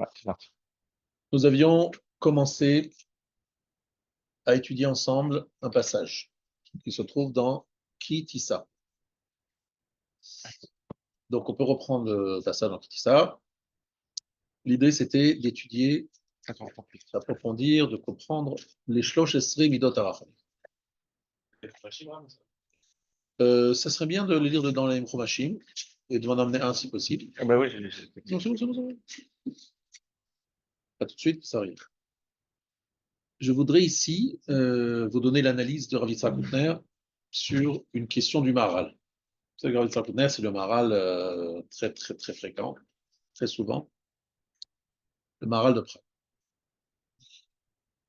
Ouais, c'est parti. Nous avions commencé à étudier ensemble un passage qui se trouve dans Ki Tissa. Donc on peut reprendre le passage dans Ki Tissa. L'idée c'était d'étudier, d'approfondir, de comprendre les Shlosh Esrei Midot HaRachamim. Ça serait bien de les lire dans les Mchomashim et de m'en emmener un si possible. Ah bah oui, Non, c'est bon, c'est bon, c'est bon. Pas tout de suite, ça arrive. Je voudrais ici vous donner l'analyse de Rav Yitzhak Koutner sur une question du Maharal. Vous savez que Rav Yitzhak Koutner, c'est le Maharal très, très, très fréquent, très souvent, le Maharal de Prague.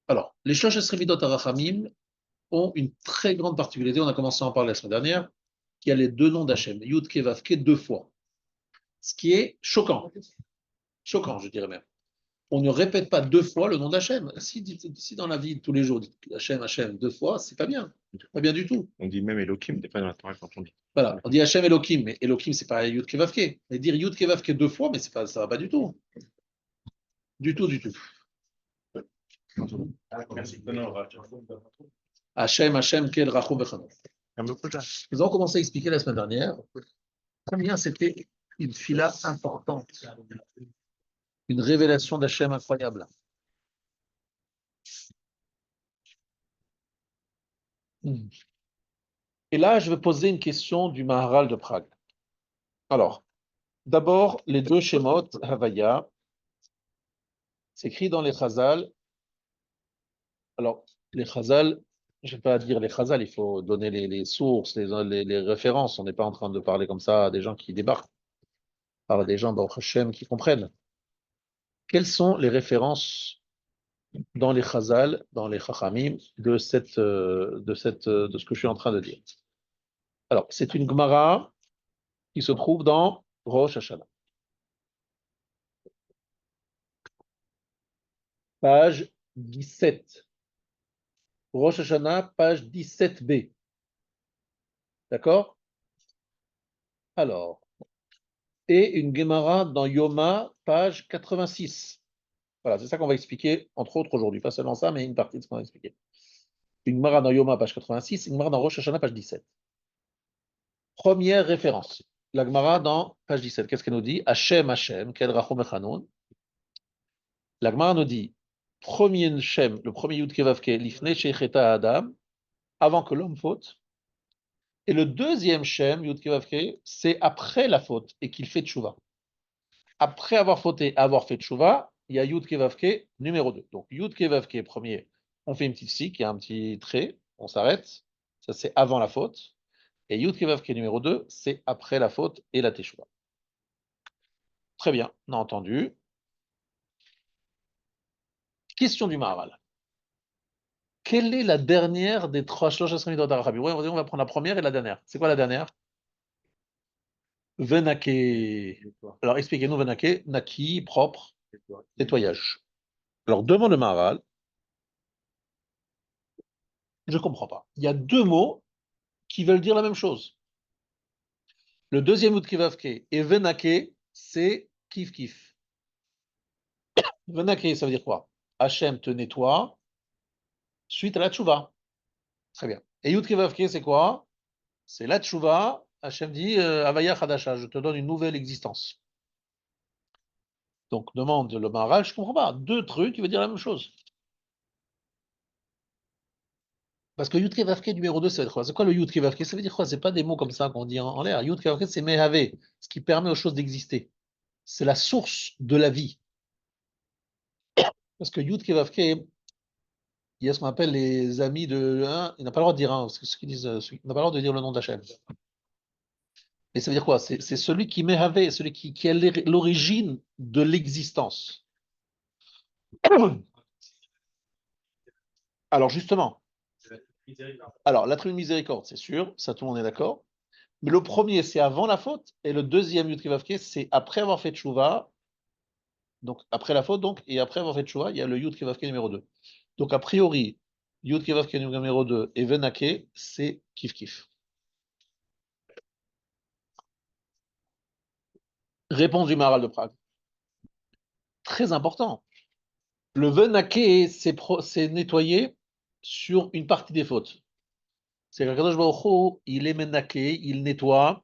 Alors, les Shlosh Esrei Midot HaRachamim ont une très grande particularité, on a commencé à en parler la semaine dernière, qu'il y a les deux noms d'Hachem, Yud Ke Vav Ke, deux fois. Ce qui est choquant, je dirais même. On ne répète pas deux fois le nom d'Hachem. Si dans la vie de tous les jours, dit Hachem, Hachem deux fois, c'est pas bien. Pas bien du tout. on dit même Elohim, des fois dans la Torah quand on dit. Voilà, on dit Hachem Elohim, mais Elohim, c'est pas Yud Kevavke. Mais dire Yud Kevavke deux fois, mais pas, ça va pas du tout. Du tout, du tout. Merci. Hachem, Hachem, Kel Rachum Vechanor. Nous avons commencé à expliquer la semaine dernière combien c'était une fila importante, une révélation d'Hachem incroyable. Et là, je vais poser une question du Maharal de Prague. Alors, d'abord, les deux Shemot, Havaya, c'est écrit dans les Chazal. Alors, les Chazal, je ne vais pas dire les Chazal, il faut donner les sources, les références. On n'est pas en train de parler comme ça à des gens qui débarquent, par des gens, Baruch Hashem, qui comprennent. Quelles sont les références dans les Chazal, dans les Chachamim, de ce que je suis en train de dire? Alors, c'est une Gemara qui se trouve dans Rosh Hashanah. Page 17. Rosh Hashanah, page 17b. D'accord? Alors, et une Gemara dans Yoma, page 86. Voilà, c'est ça qu'on va expliquer, entre autres, aujourd'hui. Pas seulement ça, mais une partie de ce qu'on va expliquer. Une Gemara dans Yoma, page 86, une Gemara dans Rosh Hashanah, page 17. Première référence. La Gemara dans page 17, qu'est-ce qu'elle nous dit? Hachem, Hachem, Kel Rachum Echanoun. La Gemara nous dit, premier Shem, le premier Yud Kevavke, Lifne Shecheta Adam, avant que l'homme faute. Et le deuxième Shem, Yud Kevavke, c'est après la faute et qu'il fait tchouva. Après avoir fauté, avoir fait tchouva, il y a Yud Kevavke numéro 2. Donc Yud Kevavke premier, on fait une petite sique, il y a un petit trait, on s'arrête. Ça c'est avant la faute. Et Yud Kevavke numéro 2, c'est après la faute et la tchouva. Très bien, on a entendu. Question du Maharal. Quelle est la dernière des trois Shlosh Midot HaRachamim? Ouais, on va prendre la première et la dernière. C'est quoi la dernière? Venake. Alors expliquez-nous Venake, Naki, propre, nettoyage. Alors demande le Maharal. Je ne comprends pas. Il y a deux mots qui veulent dire la même chose. Le deuxième mot de Kivavke et Venake, c'est kif kif. Venake, ça veut dire quoi? Hachem te nettoie suite à la tchouva. Très bien. Et Yud Kivavke, c'est quoi? C'est la tchouva. Hachem dit Avaya Chadasha, je te donne une nouvelle existence. Donc demande le Maharal, je ne comprends pas. Deux trucs qui veulent dire la même chose. Parce que Yud Kevavke numéro 2, ça veut dire quoi? C'est quoi le Yud Kevavke? Ça veut dire quoi? C'est pas des mots comme ça qu'on dit en l'air. Yud Kevavke, c'est Mehave, ce qui permet aux choses d'exister. C'est la source de la vie. Parce que Yud Kevavke, il y a ce qu'on appelle les amis de. Hein, il n'a pas le droit de dire, hein, parce que ce qu'ils disent, il n'a pas le droit de dire le nom d'Hachem. Mais ça veut dire quoi? C'est celui qui Mehave, celui qui est l'origine de l'existence. Alors justement, alors l'attribut de miséricorde, c'est sûr, ça tout le monde est d'accord. Mais le premier, c'est avant la faute, et le deuxième Yud Kevavke, c'est après avoir fait tchouva, donc après la faute, donc, et après avoir fait tchouva, il y a le Yud Kevavke numéro 2. Donc a priori, Yud Kevavke numéro 2 et Venake, c'est kif kif. Réponse du Maharal de Prague. très important. Le venaké, c'est nettoyer sur une partie des fautes. C'est que Kadosh Baruch Hu, il est menaké, il nettoie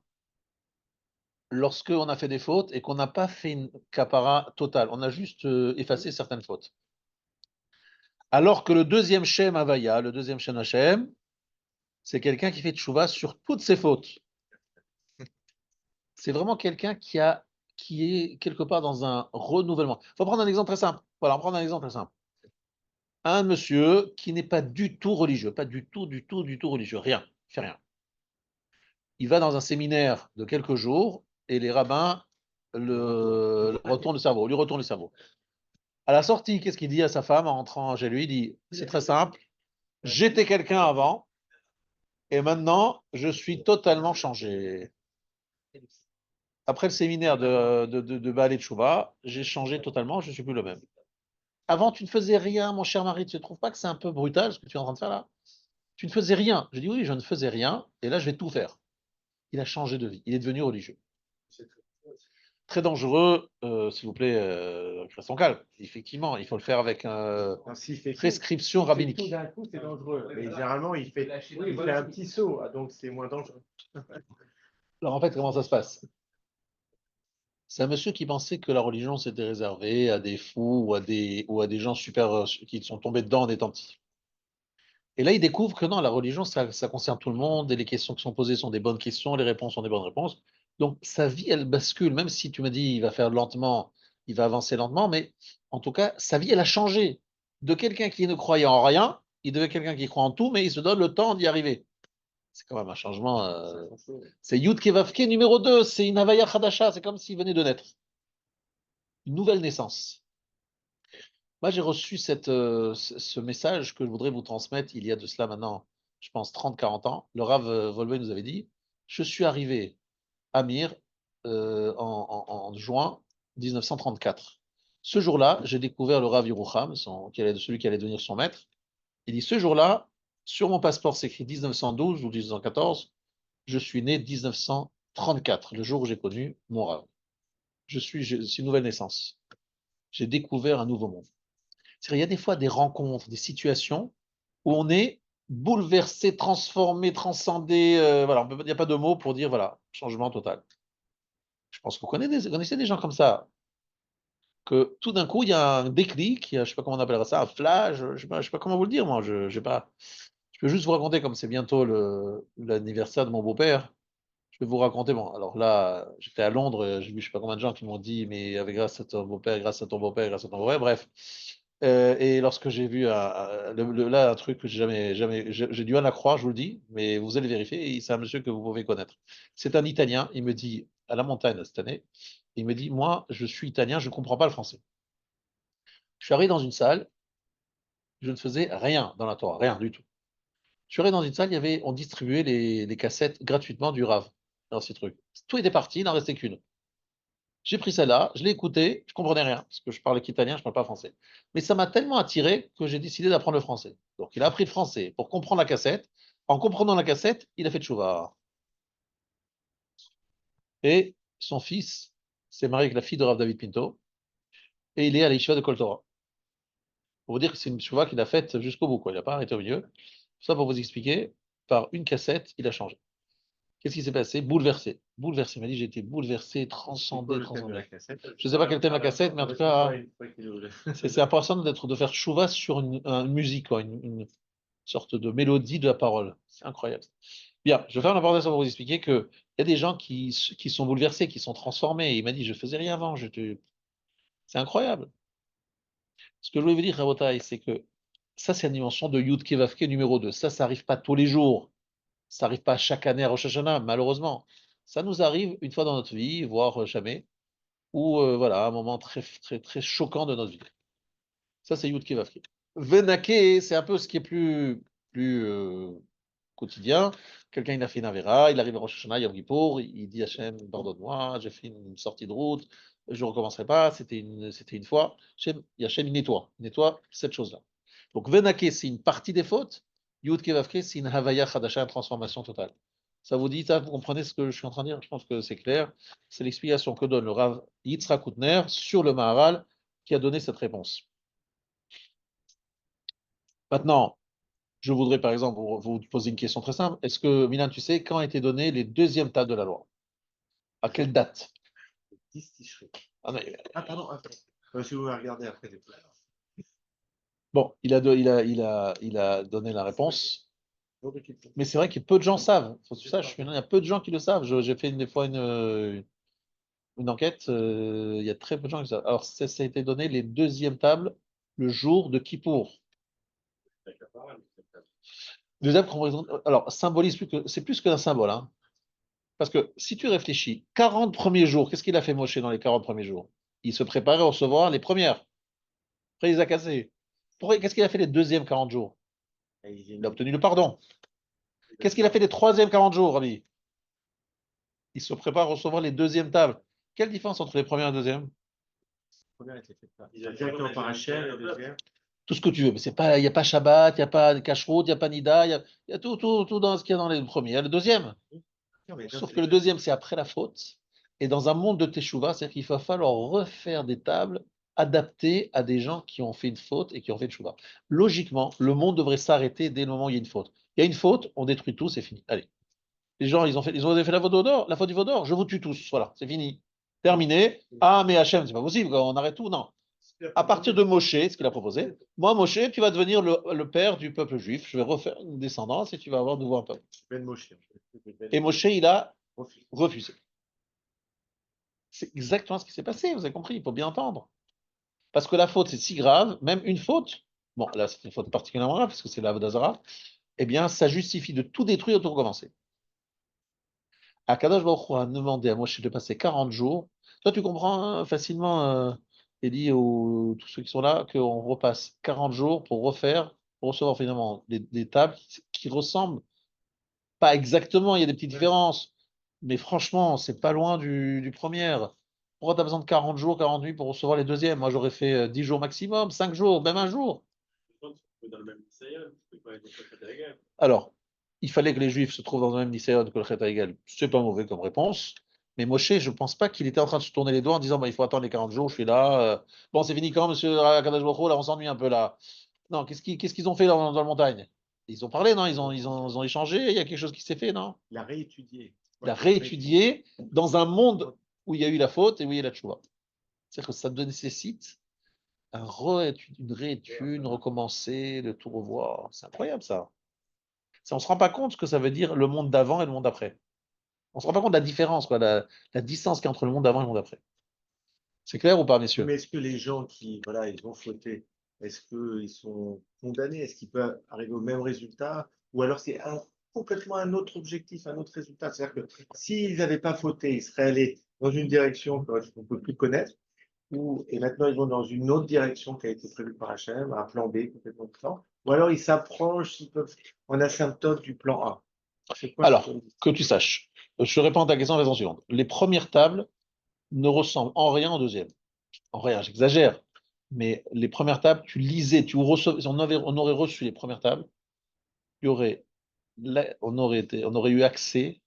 lorsque on a fait des fautes et qu'on n'a pas fait une kapara totale. On a juste effacé certaines fautes. Alors que le deuxième Shem Havaya, le deuxième Shem Hashem, c'est quelqu'un qui fait tchouva sur toutes ses fautes. C'est vraiment quelqu'un qui est quelque part dans un renouvellement. Il faut prendre un exemple très simple. Voilà, on prend un exemple très simple. Un monsieur qui n'est pas du tout religieux, pas du tout, du tout, du tout religieux, rien, il fait rien. Il va dans un séminaire de quelques jours et les rabbins retournent le cerveau, lui retournent le cerveau. À la sortie, qu'est-ce qu'il dit à sa femme en rentrant chez lui? Il dit, c'est très simple, j'étais quelqu'un avant et maintenant je suis totalement changé. Après le séminaire de Baal et Tchouva, j'ai changé totalement, je ne suis plus le même. Avant, tu ne faisais rien, mon cher mari, tu ne trouves pas que c'est un peu brutal ce que tu es en train de faire là? Tu ne faisais rien. Je dis oui, je ne faisais rien, et là je vais tout faire. Il a changé de vie, il est devenu religieux. Très dangereux, s'il vous plaît, restons calmes. Effectivement, il faut le faire avec Non, s'il fait prescription tout rabbinique. d'un coup, c'est dangereux. Mais généralement, il fait un petit saut, donc c'est moins dangereux. Alors en fait, comment ça se passe? C'est un monsieur qui pensait que la religion s'était réservée à des fous ou à des gens super qui sont tombés dedans en étant petits. Et là, il découvre que non, la religion, ça concerne tout le monde, et les questions qui sont posées sont des bonnes questions, les réponses sont des bonnes réponses. Donc, sa vie, elle bascule, même si tu me dis, il va faire lentement, il va avancer lentement, mais en tout cas, sa vie, elle a changé. De quelqu'un qui ne croyait en rien, il devient quelqu'un qui croit en tout, mais il se donne le temps d'y arriver. C'est quand même un changement. C'est Yud Kevavke numéro 2, c'est une Havaya Khadasha, c'est comme s'il venait de naître. Une nouvelle naissance. Moi, j'ai reçu ce message que je voudrais vous transmettre il y a de cela maintenant, je pense, 30, 40 ans. Le Rav Volbe nous avait dit, je suis arrivé à Mir en juin 1934. Ce jour-là, j'ai découvert le Rav Yerucham, celui qui allait devenir son maître. Il dit, ce jour-là, sur mon passeport, c'est écrit 1912 ou 1914. Je suis né 1934, le jour où j'ai connu mon Rav. C'est une nouvelle naissance. J'ai découvert un nouveau monde. Il y a des fois des rencontres, des situations où on est bouleversé, transformé, transcendé. Voilà, il n'y a pas de mots pour dire voilà, changement total. Je pense que vous connaissez des gens comme ça, que tout d'un coup, il y a un déclic, je ne sais pas comment on appellera ça, un flash, je ne sais pas comment vous le dire, moi. Je peux juste vous raconter, comme c'est bientôt l'anniversaire de mon beau-père, je vais vous raconter. Bon, alors là, j'étais à Londres, j'ai vu je sais pas combien de gens qui m'ont dit, mais avec grâce à ton beau-père, grâce à ton beau-père, grâce à ton beau-père, bref. Et lorsque j'ai vu là un truc que j'ai du mal à croire, je vous le dis, mais vous allez vérifier, et c'est un monsieur que vous pouvez connaître. C'est un Italien, il me dit, à la montagne cette année, il me dit, moi, je suis italien, je ne comprends pas le français. Je suis arrivé dans une salle, je ne faisais rien dans la Torah, rien du tout. Je suis arrivé dans une salle, on distribuait les cassettes gratuitement du Rav, dans ces trucs. Tout était parti, il n'en restait qu'une. J'ai pris celle-là, je l'ai écoutée, je comprenais rien, parce que je parle qu'italien, je ne parle pas français. Mais ça m'a tellement attiré que j'ai décidé d'apprendre le français. Donc il a appris le français pour comprendre la cassette. En comprenant la cassette, il a fait tchouva. Et son fils s'est marié avec la fille de Rav David Pinto, et il est à l'Yeshiva de Kol Torah. Pour vous dire que c'est une tchouva qu'il a faite jusqu'au bout, quoi. Il n'a pas arrêté au milieu. Ça pour vous expliquer, par une cassette, il a changé. Qu'est-ce qui s'est passé? Bouleversé. Bouleversé. Il m'a dit, j'ai été bouleversé, transcendé, transcendé. Je ne sais pas quel thème la cassette, mais en tout cas, c'est important de faire chouva sur une musique, quoi, une sorte de mélodie de la parole. C'est incroyable. Bien, je vais faire une parenthèse pour vous expliquer qu'il y a des gens qui sont bouleversés, qui sont transformés. Il m'a dit, je faisais rien avant. C'est incroyable. Ce que je voulais vous dire, Rabotai, c'est que ça, c'est la dimension de Yud Kevavke numéro 2. Ça n'arrive pas tous les jours. Ça n'arrive pas chaque année à Rosh Hashanah, malheureusement. Ça nous arrive une fois dans notre vie, voire jamais, ou voilà, un moment très, très, très choquant de notre vie. Ça, c'est Yud Kevavke. Venake, c'est un peu ce qui est plus quotidien. Quelqu'un, il a fait une Avera, il arrive à Rosh Hashanah, Yom Kippour, il dit Hachem, pardonne-moi, j'ai fait une sortie de route, je ne recommencerai pas, c'était une fois. Hachem, il nettoie cette chose-là. Donc, Venake, c'est une partie des fautes. Yud Kevavke, c'est une Havaya Chadasha, une transformation totale. Ça vous dit, ça, vous comprenez ce que je suis en train de dire? Je pense que c'est clair. C'est l'explication que donne le Rav Yitzhak Koutner sur le Maharal, qui a donné cette réponse. Maintenant, je voudrais par exemple vous poser une question très simple. Est-ce que, Milan, tu sais quand a été donné les deuxièmes tables de la loi? À quelle date? 10 Tishri. Ah, non, Ah, pardon, attends. Si vous voulez regarder après. bon, il a donné la réponse. Jour de Kippour. Mais c'est vrai que peu de gens savent. Faut que tu saches, il y a peu de gens qui le savent. J'ai fait des fois une enquête. Il y a très peu de gens qui le savent. Alors, ça a été donné les deuxièmes tables le jour de Kippour. Deuxième comparaison. Alors, symbolise plus que c'est plus qu'un symbole, hein. Parce que si tu réfléchis, 40 premiers jours, qu'est-ce qu'il a fait Moshe dans les 40 premiers jours? Il se préparait à recevoir les premières. Après, il les a cassées. Qu'est-ce qu'il a fait les deuxièmes 40 jours? Il a obtenu le pardon. Qu'est-ce qu'il a fait les troisièmes 40 jours, Rabbi? Il se prépare à recevoir les deuxièmes tables. Quelle différence entre les premières et les deuxièmes? Directement par Hachem, le deuxième. Tout ce que tu veux. Mais c'est pas, il n'y a pas Shabbat, il n'y a pas Kashrut, il n'y a pas Nida, il y a tout dans ce qu'il y a dans les premiers. Il y a le deuxième. Sauf que le deuxième, c'est après la faute. Et dans un monde de Teshuvah, c'est-à-dire qu'il va falloir refaire des tables adaptées à des gens qui ont fait une faute et qui ont fait Teshuvah. Logiquement, le monde devrait s'arrêter dès le moment où il y a une faute. Il y a une faute, on détruit tout, c'est fini. Allez. Les gens, ils ont fait la faute d'or, la faute du veau d'or, je vous tue tous. Voilà, c'est fini. Terminé. Ah, mais Hachem, c'est pas possible, on arrête tout. Non. À partir de Moshe, ce qu'il a proposé, moi, Moshe, tu vas devenir le père du peuple juif. Je vais refaire une descendance et tu vas avoir de nouveau un peuple. Ben Moshe. Et Moshe, il a refusé. C'est exactement ce qui s'est passé, vous avez compris, il faut bien entendre. Parce que la faute, c'est si grave, même une faute, bon, là, c'est une faute particulièrement grave, parce que c'est l'Avodazara, eh bien, ça justifie de tout détruire et de tout recommencer. Akadosh Baruch Hu a demandé à Moshe de passer 40 jours. Toi, tu comprends hein, facilement, Elie, ou tous ceux qui sont là, qu'on repasse 40 jours pour refaire, pour recevoir finalement des tables qui ressemblent, pas exactement, il y a des petites différences, mais franchement, c'est pas loin du premier. Pourquoi tu as besoin de 40 jours, 40 nuits pour recevoir les deuxièmes? Moi, j'aurais fait 10 jours maximum, 5 jours, même un jour. Alors, il fallait que les Juifs se trouvent dans le même Nisayon que le Chet HaEgel. C'est pas mauvais comme réponse. Mais Moshe, je ne pense pas qu'il était en train de se tourner les doigts en disant bah, il faut attendre les 40 jours, je suis là. Bon, c'est fini quand, monsieur Akadosh Baruch Hu, là, on s'ennuie un peu là. Non, qu'est-ce qu'ils ont fait dans la montagne? Ils ont parlé, non? Ils ont échangé, il y a quelque chose qui s'est fait, non? Il a réétudié. Il a réétudié dans un monde où il y a eu la faute et où il y a eu la tchouva. C'est-à-dire que ça nécessite une réétude, recommencer, de tout revoir. C'est incroyable ça. On ne se rend pas compte ce que ça veut dire le monde d'avant et le monde d'après. On ne se rend pas compte de la différence, quoi, la distance qu'il y a entre le monde d'avant et le monde d'après. C'est clair ou pas, messieurs? Mais est-ce que les gens qui, voilà, ils ont fauté, est-ce qu'ils sont condamnés? Est-ce qu'ils peuvent arriver au même résultat? Ou alors c'est complètement un autre objectif, un autre résultat? C'est-à-dire que s'ils n'avaient pas fauté, ils seraient allés dans une direction qu'on ne peut plus connaître, et maintenant ils vont dans une autre direction qui a été prévue par Hachem, un plan B complètement différent. Ou alors ils s'approchent, ils peuvent, en asymptote du plan A. C'est quoi Alors, que tu saches, je réponds à ta question de la façon suivante. Les premières tables ne ressemblent en rien aux deuxièmes. En rien, j'exagère. Mais les premières tables, tu lisais, si on aurait reçu les premières tables, on aurait eu accès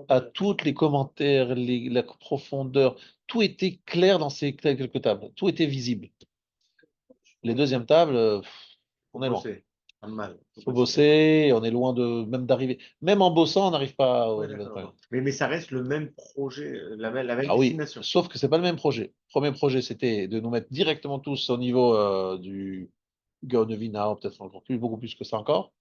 à tous les commentaires, la profondeur. Tout était clair dans ces quelques tables. Tout était visible. Les deuxièmes tables, on est loin. Il faut bosser, on est loin même d'arriver. Même en bossant, on n'arrive pas au niveau de problème. Mais ça reste le même projet, la même Ah oui, destination. sauf que c'est pas le même projet. Le premier projet, c'était de nous mettre directement tous au niveau du Gaonevina, ou peut-être encore plus, beaucoup plus que ça encore.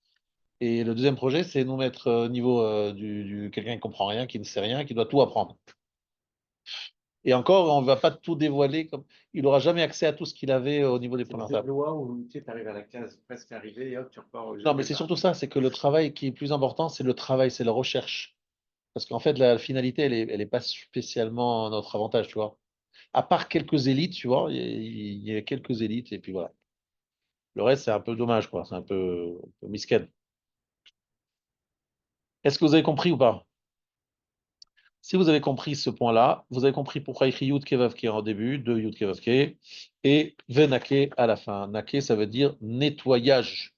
Et le deuxième projet, c'est nous mettre au niveau du quelqu'un qui comprend rien, qui ne sait rien, qui doit tout apprendre. Et encore, on ne va pas tout dévoiler. Il n'aura jamais accès à tout ce qu'il avait au niveau des premières tables. loi où tu arrives à la case presque arrivée et hop, tu repars au Non, mais c'est surtout ça, c'est que le travail qui est plus important, c'est le travail, c'est la recherche. Parce qu'en fait, la finalité, elle est pas spécialement notre avantage, tu vois. À part quelques élites, tu vois, il y a quelques élites, et puis voilà. Le reste, c'est un peu dommage, quoi. C'est un peu misquel. Est-ce que vous avez compris ou pas? Si vous avez compris ce point-là, vous avez compris pourquoi écrit Yud Kevavke en début, de Yud Kevavke, et Venake à la fin. Nake, ça veut dire nettoyage.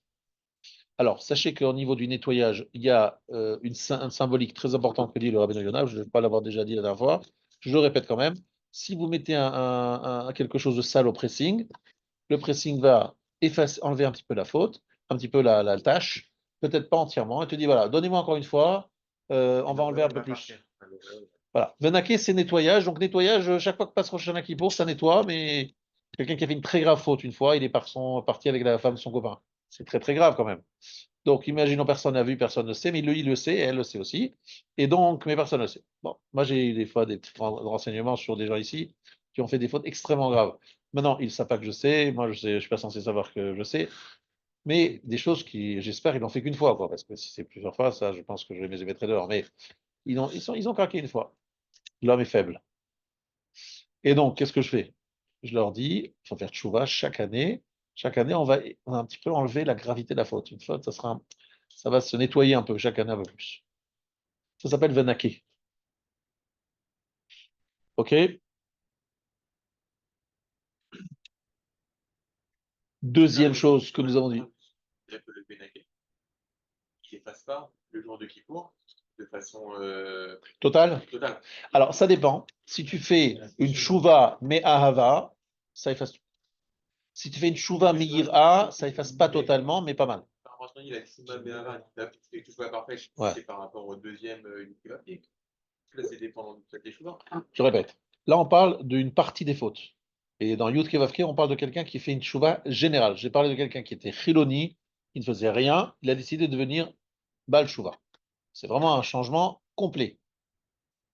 Alors, sachez qu'au niveau du nettoyage, il y a une symbolique très importante que dit le rabbin Yonah, je ne vais pas l'avoir déjà dit la dernière fois, je le répète quand même. si vous mettez quelque chose de sale au pressing, le pressing va enlever un petit peu la faute, un petit peu la tâche, peut-être pas entièrement, et te dit voilà, donnez-moi encore une fois, on va enlever un peu plus. Voilà. Venaké, c'est nettoyage. Donc, nettoyage, chaque fois que passe Rosh Hashanah Kippour, ça nettoie, mais quelqu'un qui a fait une très grave faute une fois, il est parti avec la femme de son copain. C'est très, très grave quand même. Donc, imaginons personne n'a vu, personne ne sait, mais lui, il le sait, et elle le sait aussi. Et donc, mais personne ne le sait. Bon, moi, j'ai eu des fois des petits renseignements sur des gens ici qui ont fait des fautes extrêmement graves. Maintenant, ils ne savent pas que je sais. Moi, je sais, je suis pas censé savoir que je sais. Mais des choses qui, j'espère, ils l'ont fait qu'une fois, quoi. Parce que si c'est plusieurs fois, ça, je pense que je les mettrai dehors. Mais ils ont craqué une fois. L'homme est faible. Et donc, qu'est-ce que je fais? Je leur dis, il faut faire tchouva chaque année. Chaque année, on va un petit peu enlever la gravité de la faute. Une faute, ça va se nettoyer un peu, chaque année un peu plus. Ça s'appelle venaké. OK? Deuxième chose que nous avons dit. C'est-à-dire que le Bénaké, il n'efface pas le jour de Kippour de façon Total? totale. Alors, ça dépend. Si tu fais une tchouva mais ahava, ça efface tout. Si tu fais une tchouva me'ira, ça efface pas totalement, mais pas mal. Par rapport à ce qu'on dit, la Ksimba Béhava, et que tu sois parfait, Ouais. c'est par rapport au deuxième qui va piquer. Là, c'est dépendant de tes choix. Je répète. Là, on parle d'une partie des fautes. Et dans Yud Kevavke, on parle de quelqu'un qui fait une tchouva générale. J'ai parlé de quelqu'un qui était chiloni, qui ne faisait rien. Il a décidé de devenir Baal Tchouva. C'est vraiment un changement complet.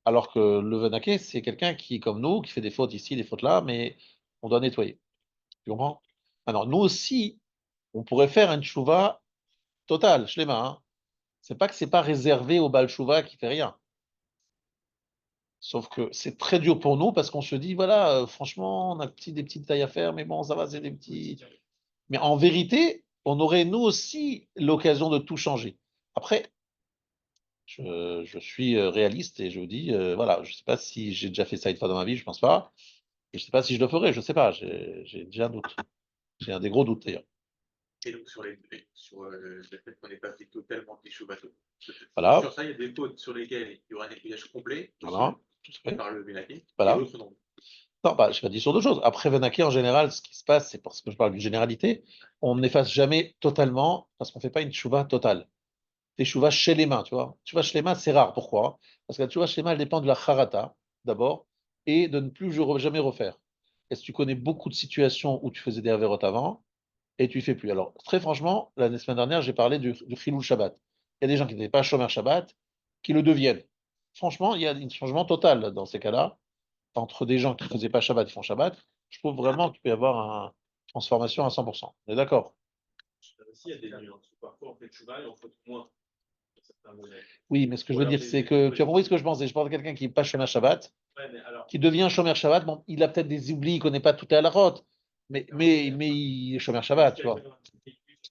Alors que le Venaké, c'est quelqu'un qui, comme nous, qui fait des fautes ici, des fautes là, mais on doit nettoyer. Tu comprends? Alors, nous aussi, on pourrait faire une tchouva totale, shlema, hein. C'est pas que c'est pas réservé au Baal Tchouva qui fait rien. Sauf que c'est très dur pour nous parce qu'on se dit, voilà, franchement, on a des petites tailles à faire, mais bon, ça va, c'est des petits. Mais en vérité, on aurait nous aussi l'occasion de tout changer. Après, je suis réaliste et je vous dis, voilà, je ne sais pas si j'ai déjà fait ça une fois dans ma vie, je pense pas. Et je ne sais pas si je le ferai, je ne sais pas, j'ai déjà un doute. J'ai des gros doutes d'ailleurs. Et donc, sur le fait qu'on n'ait pas fait totalement des choux bateaux. Voilà, Sur ça, il y a des fautes sur lesquelles il y aura un nettoyage complet voilà, tout à fait. par le Bénaké et Voilà. d'autres non. Non, bah, je pas dit sur deux choses. Après Venaké, en général, ce qui se passe, c'est parce que je parle d'une généralité, on n'efface jamais totalement parce qu'on ne fait pas une chouva totale. Teshuva chez les mains, tu vois. Teshuva chez les mains, c'est rare. Pourquoi? Parce que la teshuva chez les mains, elle dépend de la charata, d'abord, et de ne plus jamais refaire. Est-ce que tu connais beaucoup de situations où tu faisais des avérotes avant et tu ne fais plus? Alors, très franchement, la semaine dernière, j'ai parlé du Chilul Shabbat. Il y a des gens qui n'étaient pas Shomer Shabbat qui le deviennent. Franchement, il y a un changement total dans ces cas-là. Entre des gens qui ne faisaient pas Shabbat et font Shabbat, je trouve vraiment qu'il peut y avoir une transformation à 100%. On est d'accord? Aussi, il y a des nuances. Parfois, on fait tchouva et on fait moins. Oui, mais ce que je veux dire, c'est que tu as compris ce que je pensais. Je parle de quelqu'un qui n'est pas Shomer Shabbat, Ouais, mais alors, qui devient Shomer Shabbat. Bon, il a peut-être des oublis, il ne connaît pas tout à la rote, mais il est Shomer Shabbat, tu vois.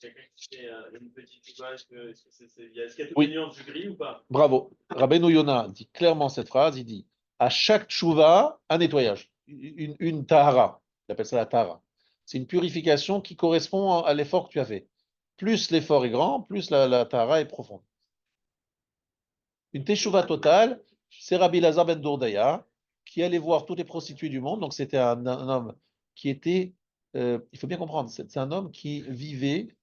quelqu'un qui fait une petite tchouva, est-ce qu'il y a toutes Oui. les nuances du gris ou pas? Bravo. Rabbeinu Yona dit clairement cette phrase, il dit à chaque tchouva, un nettoyage, une tahara. Il appelle ça la tahara. C'est une purification qui correspond à l'effort que tu as fait. Plus l'effort est grand, plus la tahara est profonde. Une teshuva totale, c'est Rabbi Lazar ben Dourdaya, qui allait voir toutes les prostituées du monde. Donc c'était un homme qui était, il faut bien comprendre, c'est un homme qui vivait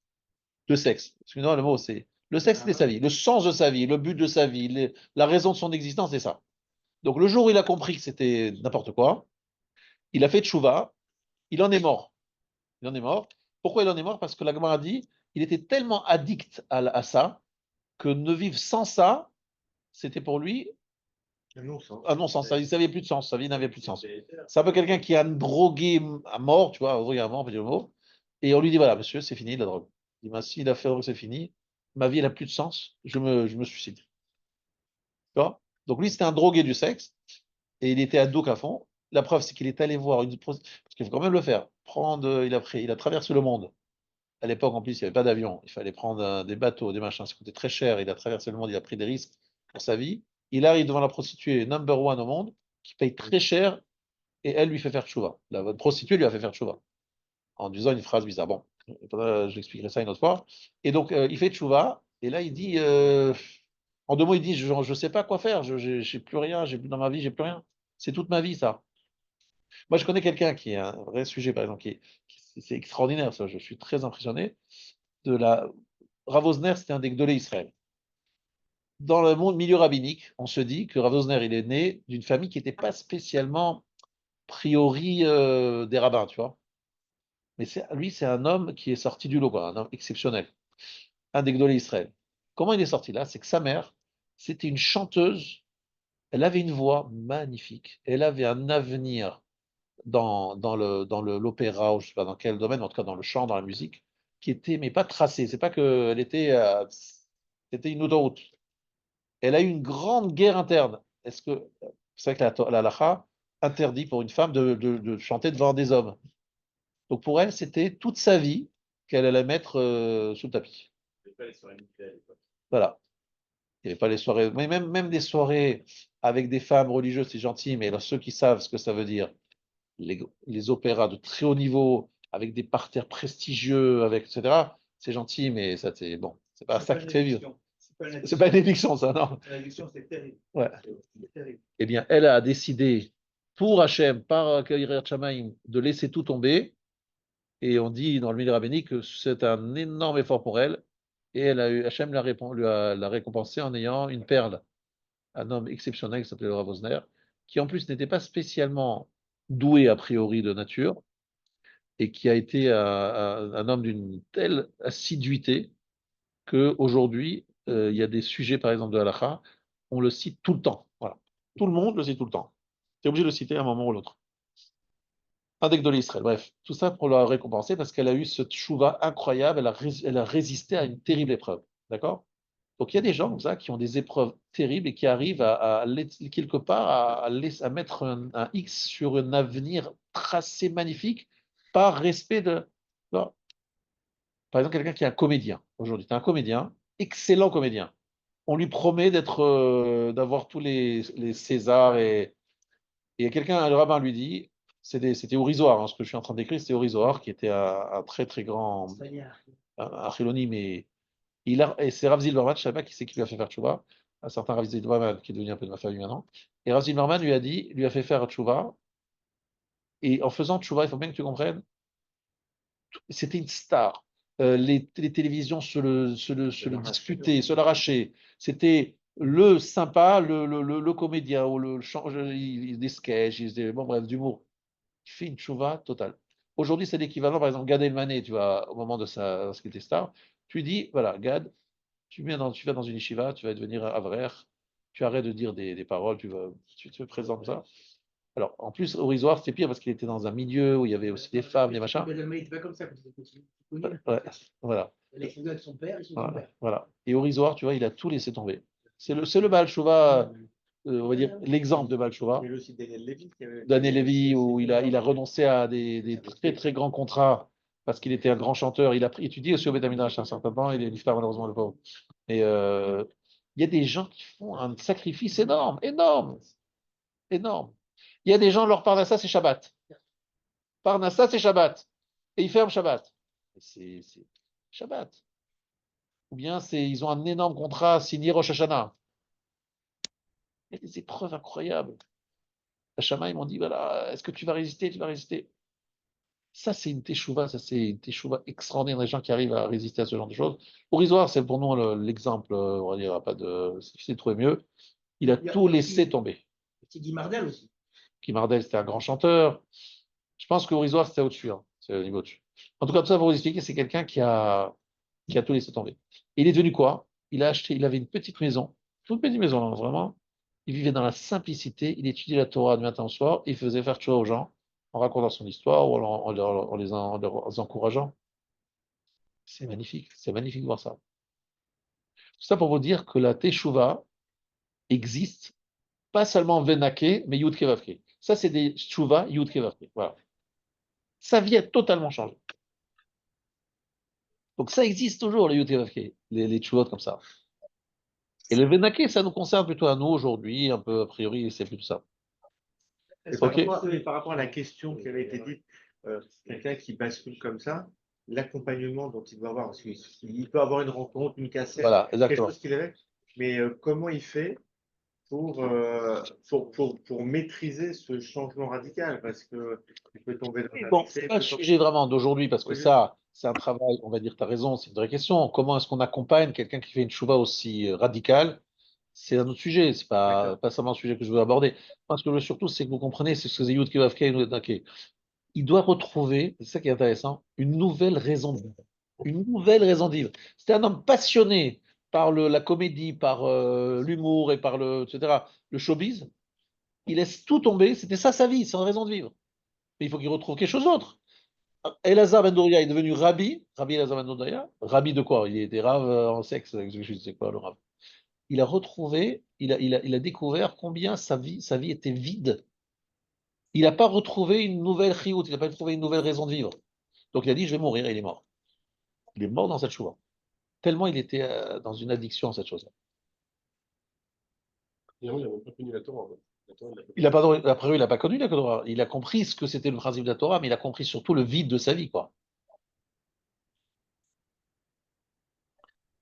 de sexe. Excusez-moi, le mot, c'est le sexe, c'était sa vie, le sens de sa vie, le but de sa vie, la raison de son existence, c'est ça. Donc le jour où il a compris que c'était n'importe quoi, il a fait tchouva, il en est mort. Il en est mort. Pourquoi il en est mort? Parce que la Gemara dit, il était tellement addict à ça que ne vivre sans ça, c'était pour lui Un non-sens. un non-sens. Il n'avait plus de sens, sa vie n'avait plus de sens. C'est un peu quelqu'un qui a drogué à mort, tu vois, vulgairement, on peut dire le mot, et on lui dit, voilà, monsieur, c'est fini la drogue. Il dit, bah, s'il a fait la drogue, c'est fini, ma vie, elle n'a plus de sens, je me suicide. Tu vois? Donc lui, c'était un drogué du sexe, et il était ado à fond. La preuve, c'est qu'il est allé voir parce qu'il faut quand même le faire. Il a traversé le monde. À l'époque, en plus, il n'y avait pas d'avion. Il fallait prendre des bateaux, des machins. Ça coûtait très cher. Il a traversé le monde. Il a pris des risques pour sa vie. Il arrive devant la prostituée number one au monde, qui paye très cher, et elle lui fait faire tchouva. La prostituée lui a fait faire tchouva. En disant une phrase bizarre. Bon, je l'expliquerai ça une autre fois. Et donc, il fait tchouva. Et là, il dit, en deux mots, il dit, je ne sais pas quoi faire. Je n'ai plus rien. Dans ma vie, j'ai plus rien. C'est toute ma vie, ça. Moi, je connais quelqu'un qui est un vrai sujet, par exemple, c'est extraordinaire, ça, je suis très impressionné. Rav Osner, c'était un des Gdolé Israël. Dans le monde milieu rabbinique, on se dit que Rav Osner, il est né d'une famille qui n'était pas spécialement priori des rabbins, tu vois. Mais lui, c'est un homme qui est sorti du lot, quoi, un homme exceptionnel, un des Gdolé Israël. Comment il est sorti là? C'est que sa mère, c'était une chanteuse, elle avait une voix magnifique, elle avait un avenir l'opéra, ou je sais pas dans quel domaine, en tout cas dans le chant, dans la musique, qui était, mais pas tracée. C'est pas qu'elle était, c'était une autoroute. Elle a eu une grande guerre interne. C'est vrai que la halakha interdit pour une femme de chanter devant des hommes. Donc pour elle, c'était toute sa vie qu'elle allait mettre sous le tapis. Je pas les soirées mutuelles à l'époque. Voilà. Il n'y avait pas les soirées, mais même des soirées avec des femmes religieuses, c'est gentil, mais alors, ceux qui savent ce que ça veut dire, les opéras de très haut niveau, avec des parterres prestigieux, etc., c'est gentil, mais ça, c'est bon, c'est pas ça qui te fait vivre. C'est pas une éviction, ça, non. L'élection, c'est terrible. Ouais. C'est terrible. Eh bien, elle a décidé, pour Hachem, par Yirat Shamayim, de laisser tout tomber. Et on dit dans le milieu rabbinique que c'est un énorme effort pour elle. Et Hachem l'a récompensé en ayant une perle, un homme exceptionnel qui s'appelait le Rav Osner, qui en plus n'était pas spécialement doué a priori de nature, et qui a été un homme d'une telle assiduité qu'aujourd'hui, il y a des sujets, par exemple, de halakha, on le cite tout le temps. Voilà. Tout le monde le cite tout le temps. Tu es obligé de le citer à un moment ou l'autre. Un des Gdolé Israël. Bref, tout ça pour la récompenser parce qu'elle a eu ce tchouva incroyable, elle a résisté à une terrible épreuve. D'accord? Donc il y a des gens comme ça qui ont des épreuves terribles et qui arrivent quelque part à mettre un X sur un avenir tracé magnifique par respect de. Non. Par exemple, quelqu'un qui est un comédien aujourd'hui, tu es un comédien, excellent comédien. On lui promet d'avoir tous les Césars et quelqu'un, le rabbin lui dit, c'était Urizohar, hein, ce que je suis en train d'écrire, c'est Urizohar qui était un très très grand un Chiloni, mais et c'est Rav Zilberman, je ne sais pas qui c'est qui lui a fait faire tchouva, un certain Rav Zilberman qui est devenu un peu de ma famille maintenant. Et Rav Zilberman lui a fait faire tchouva, et en faisant tchouva, il faut bien que tu comprennes, c'était une star. Les télévisions se le disputaient, se l'arrachaient. C'était le sympa, le comédien, ou des sketchs, bon bref, d'humour. Il fait une tchouva totale. Aujourd'hui, c'est l'équivalent, par exemple, Gad Elmaleh, tu vois, au moment de ce qu'il était star, tu lui dis, voilà, Gad, tu vas dans une yeshiva, tu vas devenir avrer, tu arrêtes de dire des paroles, tu te présentes comme ça. Alors, en plus, au Risoir, c'était pire parce qu'il était dans un milieu où il y avait aussi des femmes, des machins. Mais il était pas comme ça quand il était connu. Ouais, voilà. Il a fondé avec son père et son Voilà, grand-père. voilà. Et au Risoir, tu vois, il a tout laissé tomber. C'est le Baal Shouva, on va dire, l'exemple de Baal Shouva. Il y a eu aussi Daniel Levy. Daniel Levy, où il a renoncé à des très très grands contrats parce qu'il était un grand chanteur. Il a étudié aussi au Beth Midrash un certain temps, il est niftar malheureusement le pauvre. Et il y a des gens qui font un sacrifice énorme, énorme, énorme. Il y a des gens, leur Parnassa, c'est Shabbat. Parnassa, c'est Shabbat. Et ils ferment Shabbat. C'est Shabbat. Ou bien ils ont un énorme contrat signé Rosh Hashanah. Il y a des épreuves incroyables. Hachama, ils m'ont dit, voilà, est-ce que tu vas résister? Tu vas résister. Ça, c'est une teshuva, ça, c'est une teshuva extraordinaire, des gens qui arrivent à résister à ce genre de choses. Aurizoire, c'est pour nous l'exemple, on va dire, pas de, c'est difficile de trouver mieux. Il a tout laissé tomber. C'est Guy Mardel aussi. Guy Mardel, c'était un grand chanteur. Je pense que Aurizoire, c'était au-dessus, hein. C'est au niveau au-dessus. En tout cas, tout ça pour vous expliquer, c'est quelqu'un qui a tout laissé tomber. Et il est devenu quoi? Il avait une petite maison, toute petite maison, hein, vraiment. Il vivait dans la simplicité, il étudiait la Torah du matin au soir, il faisait faire tchouva aux gens en racontant son histoire ou en les encourageant. C'est magnifique de voir ça. Tout ça pour vous dire que la teshuva existe, pas seulement Venake, mais Yud Kevavke. Ça, c'est des tchouva Yud Kevavke. Voilà. Sa vie a totalement changé. Donc ça existe toujours, les Yud Kevavke, les tchouvot comme ça. Et le Venake, ça nous concerne plutôt à nous aujourd'hui, un peu a priori, c'est plutôt ça. Ok. Par rapport à la question qui avait été dite, quelqu'un qui bascule comme ça, l'accompagnement dont il doit avoir, parce qu'il peut avoir une rencontre, une cassette, Voilà, quelque exactement. chose qu'il avait, mais comment il fait pour maîtriser ce changement radical, parce que tu peux tomber dans un Bon, excès, c'est pas le tu peux tomber- sujet vraiment d'aujourd'hui, parce que Oui, ça, c'est un travail, on va dire, tu as raison, c'est une vraie question. Comment est-ce qu'on accompagne quelqu'un qui fait une chouva aussi radicale? C'est un autre sujet, c'est d'accord. pas seulement un sujet que je veux aborder. Moi, ce que je veux surtout, c'est que vous comprenez, c'est ce que Zayud Kivavke nous a. Il doit retrouver, c'est ça qui est intéressant, une nouvelle raison de vivre. Une nouvelle raison de vivre. C'était un homme passionné par la comédie, par l'humour et par le showbiz. Il laisse tout tomber, c'était ça sa vie, sa raison de vivre. Mais il faut qu'il retrouve quelque chose d'autre. Elazar Ben Doria est devenu Rabbi Elazar Ben Doria. Rabbi de quoi? Il était rave en sexe, je sais quoi le rave. Il a retrouvé, il a découvert combien sa vie était vide. Il n'a pas retrouvé une nouvelle chiout, il n'a pas trouvé une nouvelle raison de vivre. Donc il a dit, je vais mourir, et il est mort. Il est mort dans cette chouva. Tellement il était dans une addiction à cette chose-là. Finalement, il n'a même pas connu la Torah, en fait. La Torah, il l'a pas Il a connue. pas, après, il n'a pas connu la Torah. Il a compris ce que c'était le principe de la Torah, mais il a compris surtout le vide de sa vie, quoi.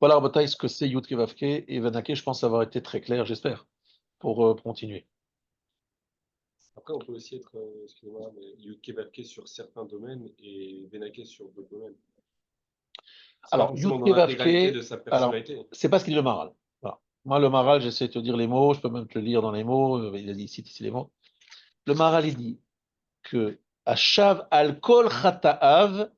Voilà, Rabotai, ce que c'est Yud Kevavke et Venake, je pense avoir été très clair, j'espère, pour continuer. Après, on peut aussi être, excusez-moi, mais Yudke Vapke sur certains domaines et Benake sur d'autres domaines. C'est pas Alors, forcément Yud dans l'intégralité de Kevavke, sa alors, personnalité. c'est pas ce qu'il dit le Maharal. Voilà. Moi, le Maharal, j'essaie de te dire les mots, je peux même te le lire dans les mots, il a dit ici les mots. Le Maharal, il dit que Ashav al kol chata'av,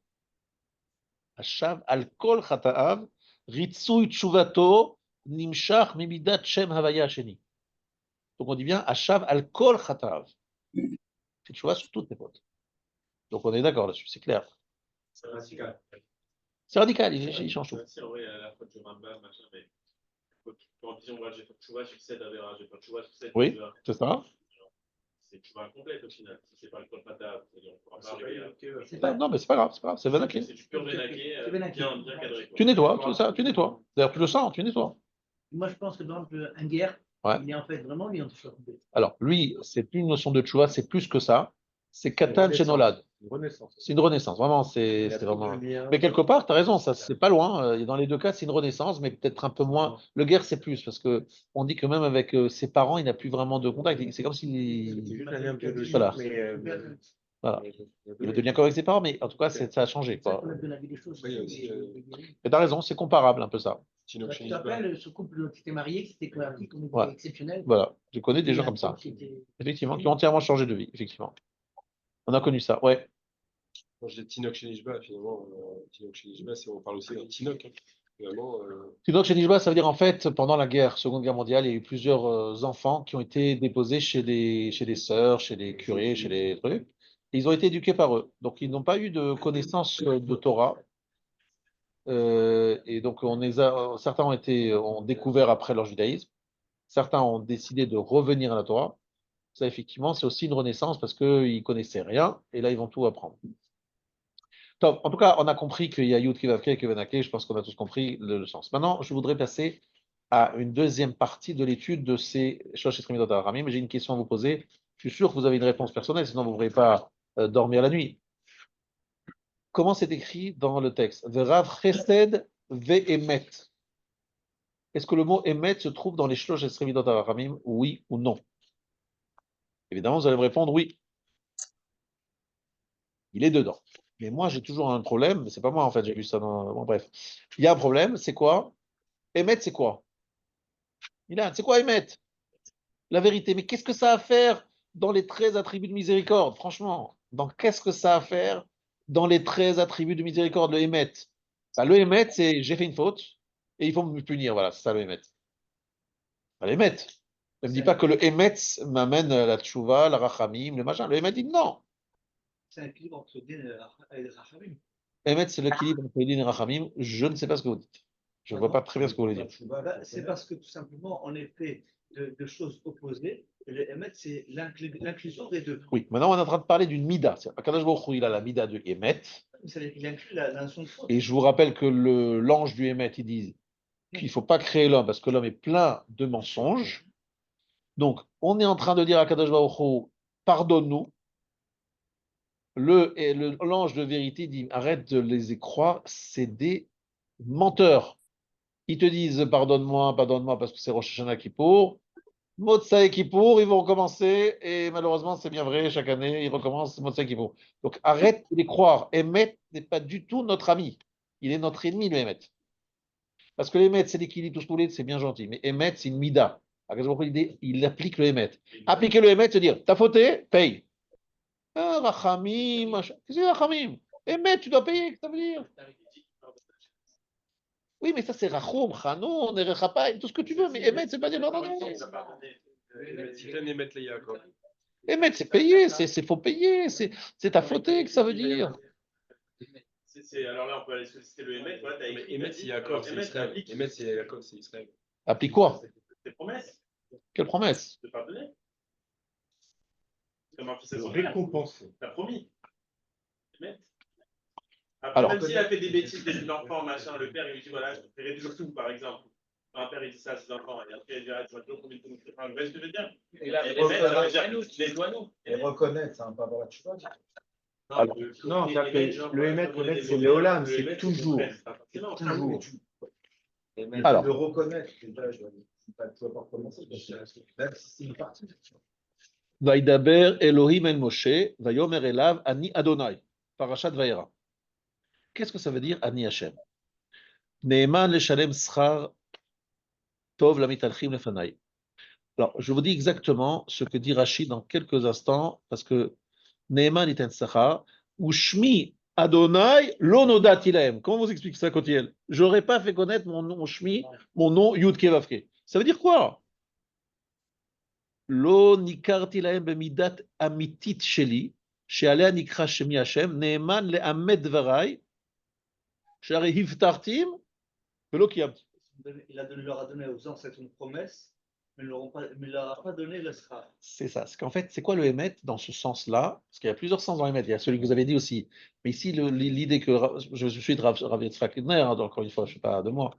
Ashav al kol chata'av, Ritsui tshuvato, Nimshach mimidat shem havaya sheni. Donc on dit bien Ashav al kol chata'av. C'est tshuva sur toutes les fautes. Donc on est d'accord là-dessus, c'est clair. C'est radical. C'est radical, il change tout. C'est vrai, à la fois du Rambam, machin, mais en disant, voilà, j'ai fait le chouva, j'ai fait 7 Avera, j'ai fait le chouva, j'ai fait 7 Oui, c'est ça. c'est le chouva complet au final. Si c'est pas le col pata, c'est-à-dire, on pourra pas C'est arriver à. pas- Non, mais c'est pas grave, c'est pas grave, c'est Venaké. C'est du pur Benaké, C'est Benaké. bien cadré. Quoi. Tu nettoies, tout ça, tu nettoies. D'ailleurs, tu le sens, tu nettoies. Moi, je pense que dans exemple, un guerre, Ouais. il est en fait vraiment lui en touche. Alors, lui, c'est plus une notion de tchouva, c'est plus que ça. C'est Katan Chenolad. Une renaissance. C'est une renaissance, vraiment, Il y a c'est plus vraiment. de lien. Mais quelque part, tu as raison, ça, c'est pas loin. Dans les deux cas, c'est une renaissance, mais peut-être un peu moins. Le guerre, c'est plus, parce que on dit que même avec ses parents, il n'a plus vraiment de contact. C'est comme C'est s'il. juste un lien biologique, Voilà. Voilà. mais- Il a de lien qu'avec ses parents, mais en tout cas, ça a changé. C'est ça Quoi. qu'on a de la vie des choses. Oui, il y a aussi, Mais tu as raison, c'est comparable un peu ça. Tino Tu te Shenishba. rappelles ce couple qui était marié, qui s'était converti comme Ouais. exceptionnel. Voilà. Je connais des Et gens un comme ça. couple qui était- Effectivement, qui ont entièrement changé de vie, effectivement. On a connu ça, ouais. Quand je dis Tinok Shenishba, finalement, Tinok Shenishba, on parle aussi d'un Tinok. Hein. Finalement, Tinok Shenishba, ça veut dire en fait, pendant la Seconde Guerre mondiale, il y a eu plusieurs enfants qui ont été déposés chez des sœurs, chez des curés, chez des trucs. Et ils ont été éduqués par eux. Donc, ils n'ont pas eu de connaissance de Torah. Et donc, certains ont découvert après leur judaïsme. Certains ont décidé de revenir à la Torah. Ça, effectivement, c'est aussi une renaissance parce qu'ils ne connaissaient rien et là, ils vont tout apprendre. Top. En tout cas, on a compris qu'il y a Yud Kivavke et Kevenake. Je pense qu'on a tous compris le sens. Maintenant, je voudrais passer à une deuxième partie de l'étude de ces Shosh Etremidot Haramim. J'ai une question à vous poser. Je suis sûr que vous avez une réponse personnelle, sinon vous ne pourrez pas dormir la nuit. Comment c'est écrit dans le texte? Verav Chesed Ve'emet. Est-ce que le mot Emet se trouve dans les Shosh Etremidot Haramim? Oui ou non? Évidemment, vous allez me répondre oui. Il est dedans. Mais moi, j'ai toujours un problème. C'est pas moi, en fait, j'ai vu ça dans. Bon, bref. Il y a un problème, c'est quoi? Émettre, c'est quoi? Milan, c'est quoi émettre? La vérité. Mais qu'est-ce que ça a à faire dans les 13 attributs de miséricorde? Franchement, qu'est-ce que ça a à faire dans les 13 attributs de miséricorde, le émettre? Bah, le émettre, c'est j'ai fait une faute et il faut me punir. Voilà, c'est ça le émettre. Bah, l'émettre. Ne me dis pas que le émettre m'amène à la tchouva, la rachamim, le machin. Le émettre dit non. C'est un équilibre entre Din et Rachamim. Émettre, c'est l'équilibre entre Din et rachamim. Je ne sais pas ce que vous dites. Je ne vois pas très bien ce que vous voulez dire. C'est parce que tout simplement, on est fait de choses opposées. Et le Emet, c'est l'inclusion des deux. Oui, maintenant on est en train de parler d'une mida. Akadosh Baruch Hu, il a la mida de Emet. Il inclut la notion de faute. Et je vous rappelle que l'ange du Emet, il dit qu'il ne faut pas créer l'homme parce que l'homme est plein de mensonges. Donc, on est en train de dire à Akadosh Baruch Hu, pardonne-nous. L'ange de vérité dit, arrête de les croire, c'est des menteurs. Ils te disent, pardonne-moi parce que c'est Rosh Hashanah Kippour. Motsai Kippour, ils vont recommencer, et malheureusement, c'est bien vrai, chaque année, ils recommencent Motsai Kippour. Donc arrête de les croire. Emet n'est pas du tout notre ami. Il est notre ennemi, le Emet. Parce que l'Emet, c'est l'équilibre, tout ce que vous voulez, c'est bien gentil. Mais Emet, c'est une mida. Il applique le Emet. Appliquer le Emet, c'est dire, t'as fauté, paye. Ah, Rachamim, machin. Qu'est-ce que c'est Rachamim? Emet, tu dois payer, qu'est-ce que ça veut dire? Oui, mais ça, c'est Rachum, Chanon, Erechapay, tout ce que tu veux. Mais Emet, c'est pas dire non, non, non. Titan et mettre les Yaakov. Emet, c'est payer, c'est faut payer, c'est ta fauté, que ça veut dire. Alors là, on peut aller solliciter le Emet. Voilà, t'as Mais écrit, Emet, c'est Yaakov, c'est Israël. applique Emet, c'est Yaakov, c'est Israël. Applique quoi? tes promesses Quelle promesse? de pardonner. Comme un fils à De son père. récompenser. T'as promis. Emet. Après, Alors. même s'il a fait des bêtises dès l'enfant, machin, le père, il lui dit voilà, je te ferai toujours tout, par exemple. Un père, il dit ça à ses enfants, et après, il dit ah, tu vas toujours promettre tout. Enfin, vous voyez ce que je veux dire? Et là, Emet, ça veut dire nettoie-nous. Et reconnaître, c'est un pas voilà, tu vois. Alors, Non, c'est-à-dire que le Emet, c'est Léolam, c'est toujours. C'est toujours. Alors. De reconnaître, déjà, je ne dois pas recommencer, même si c'est une partie. Vaidaber Elohim el Moshe, Vayomer Elav, Ani Adonai. Parashat Vayera. Qu'est-ce que ça veut dire Ani Hashem? Neeman le Shalem Schar Tov la mitalchim lefanai. Alors, je vous dis exactement ce que dit Rachid dans quelques instants, parce que Neeman est un Sachar, ou Shmi Adonai Lonodat Ilaem. Comment vous expliquez ça, Kotiel? J'aurais pas fait connaître mon nom Shmi, mon nom Yud Kevavke. Ça veut dire quoi? Lo nikarti laem bemidat amitit sheli, shealea nikra shemi Hashem, Neeman le'amed dvarai, she'arei hivtartim, velo kiyamti. leur a donné aux ancêtres une promesse, mais il ne leur a pas donné le sera. C'est ça. C'est qu'en fait, c'est quoi le Hémet dans ce sens-là? Parce qu'il y a plusieurs sens dans le Hémet. Il y a celui que vous avez dit aussi. Mais ici, l'idée que je suis de Rav Yitzhak Lidner, hein, donc encore une fois, je ne suis pas de moi.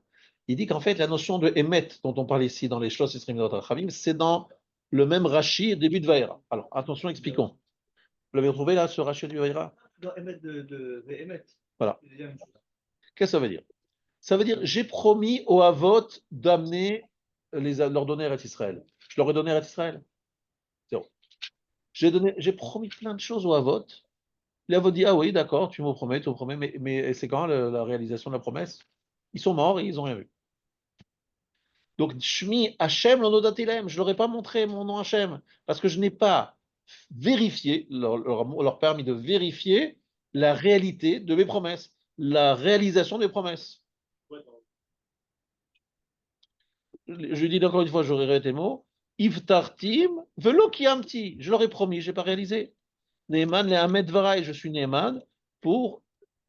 Il dit qu'en fait, la notion de Hémet dont on parle ici dans les Shlosh Yisraelim Dot Rachamim, c'est dans le même Rashi début de Vaïra. Alors, attention, expliquons. Vous l'avez retrouvé là, ce Rashi du Vaïra? Dans Emet de Emet. Voilà. Il y a une chose. Qu'est-ce que ça veut dire? Ça veut dire, j'ai promis aux Havot d'amener, leur donner Eretz Israël. Je leur ai donné Eretz Israël. Zéro. J'ai promis plein de choses aux Havot. Les Havot dit, ah oui, d'accord, tu me promets, mais c'est quand la réalisation de la promesse? Ils sont morts et ils n'ont rien vu. Donc, Shmi Hachem l'onodatilem, je ne leur ai pas montré mon nom Hachem, parce que je n'ai pas vérifié, leur permis de vérifier la réalité de mes promesses, la réalisation des promesses. Je dis encore une fois, j'aurais répété le mot, Ivtartim, velo kiamti, je leur ai promis, je n'ai pas réalisé. Neeman le Hamed Varai, je suis Neeman pour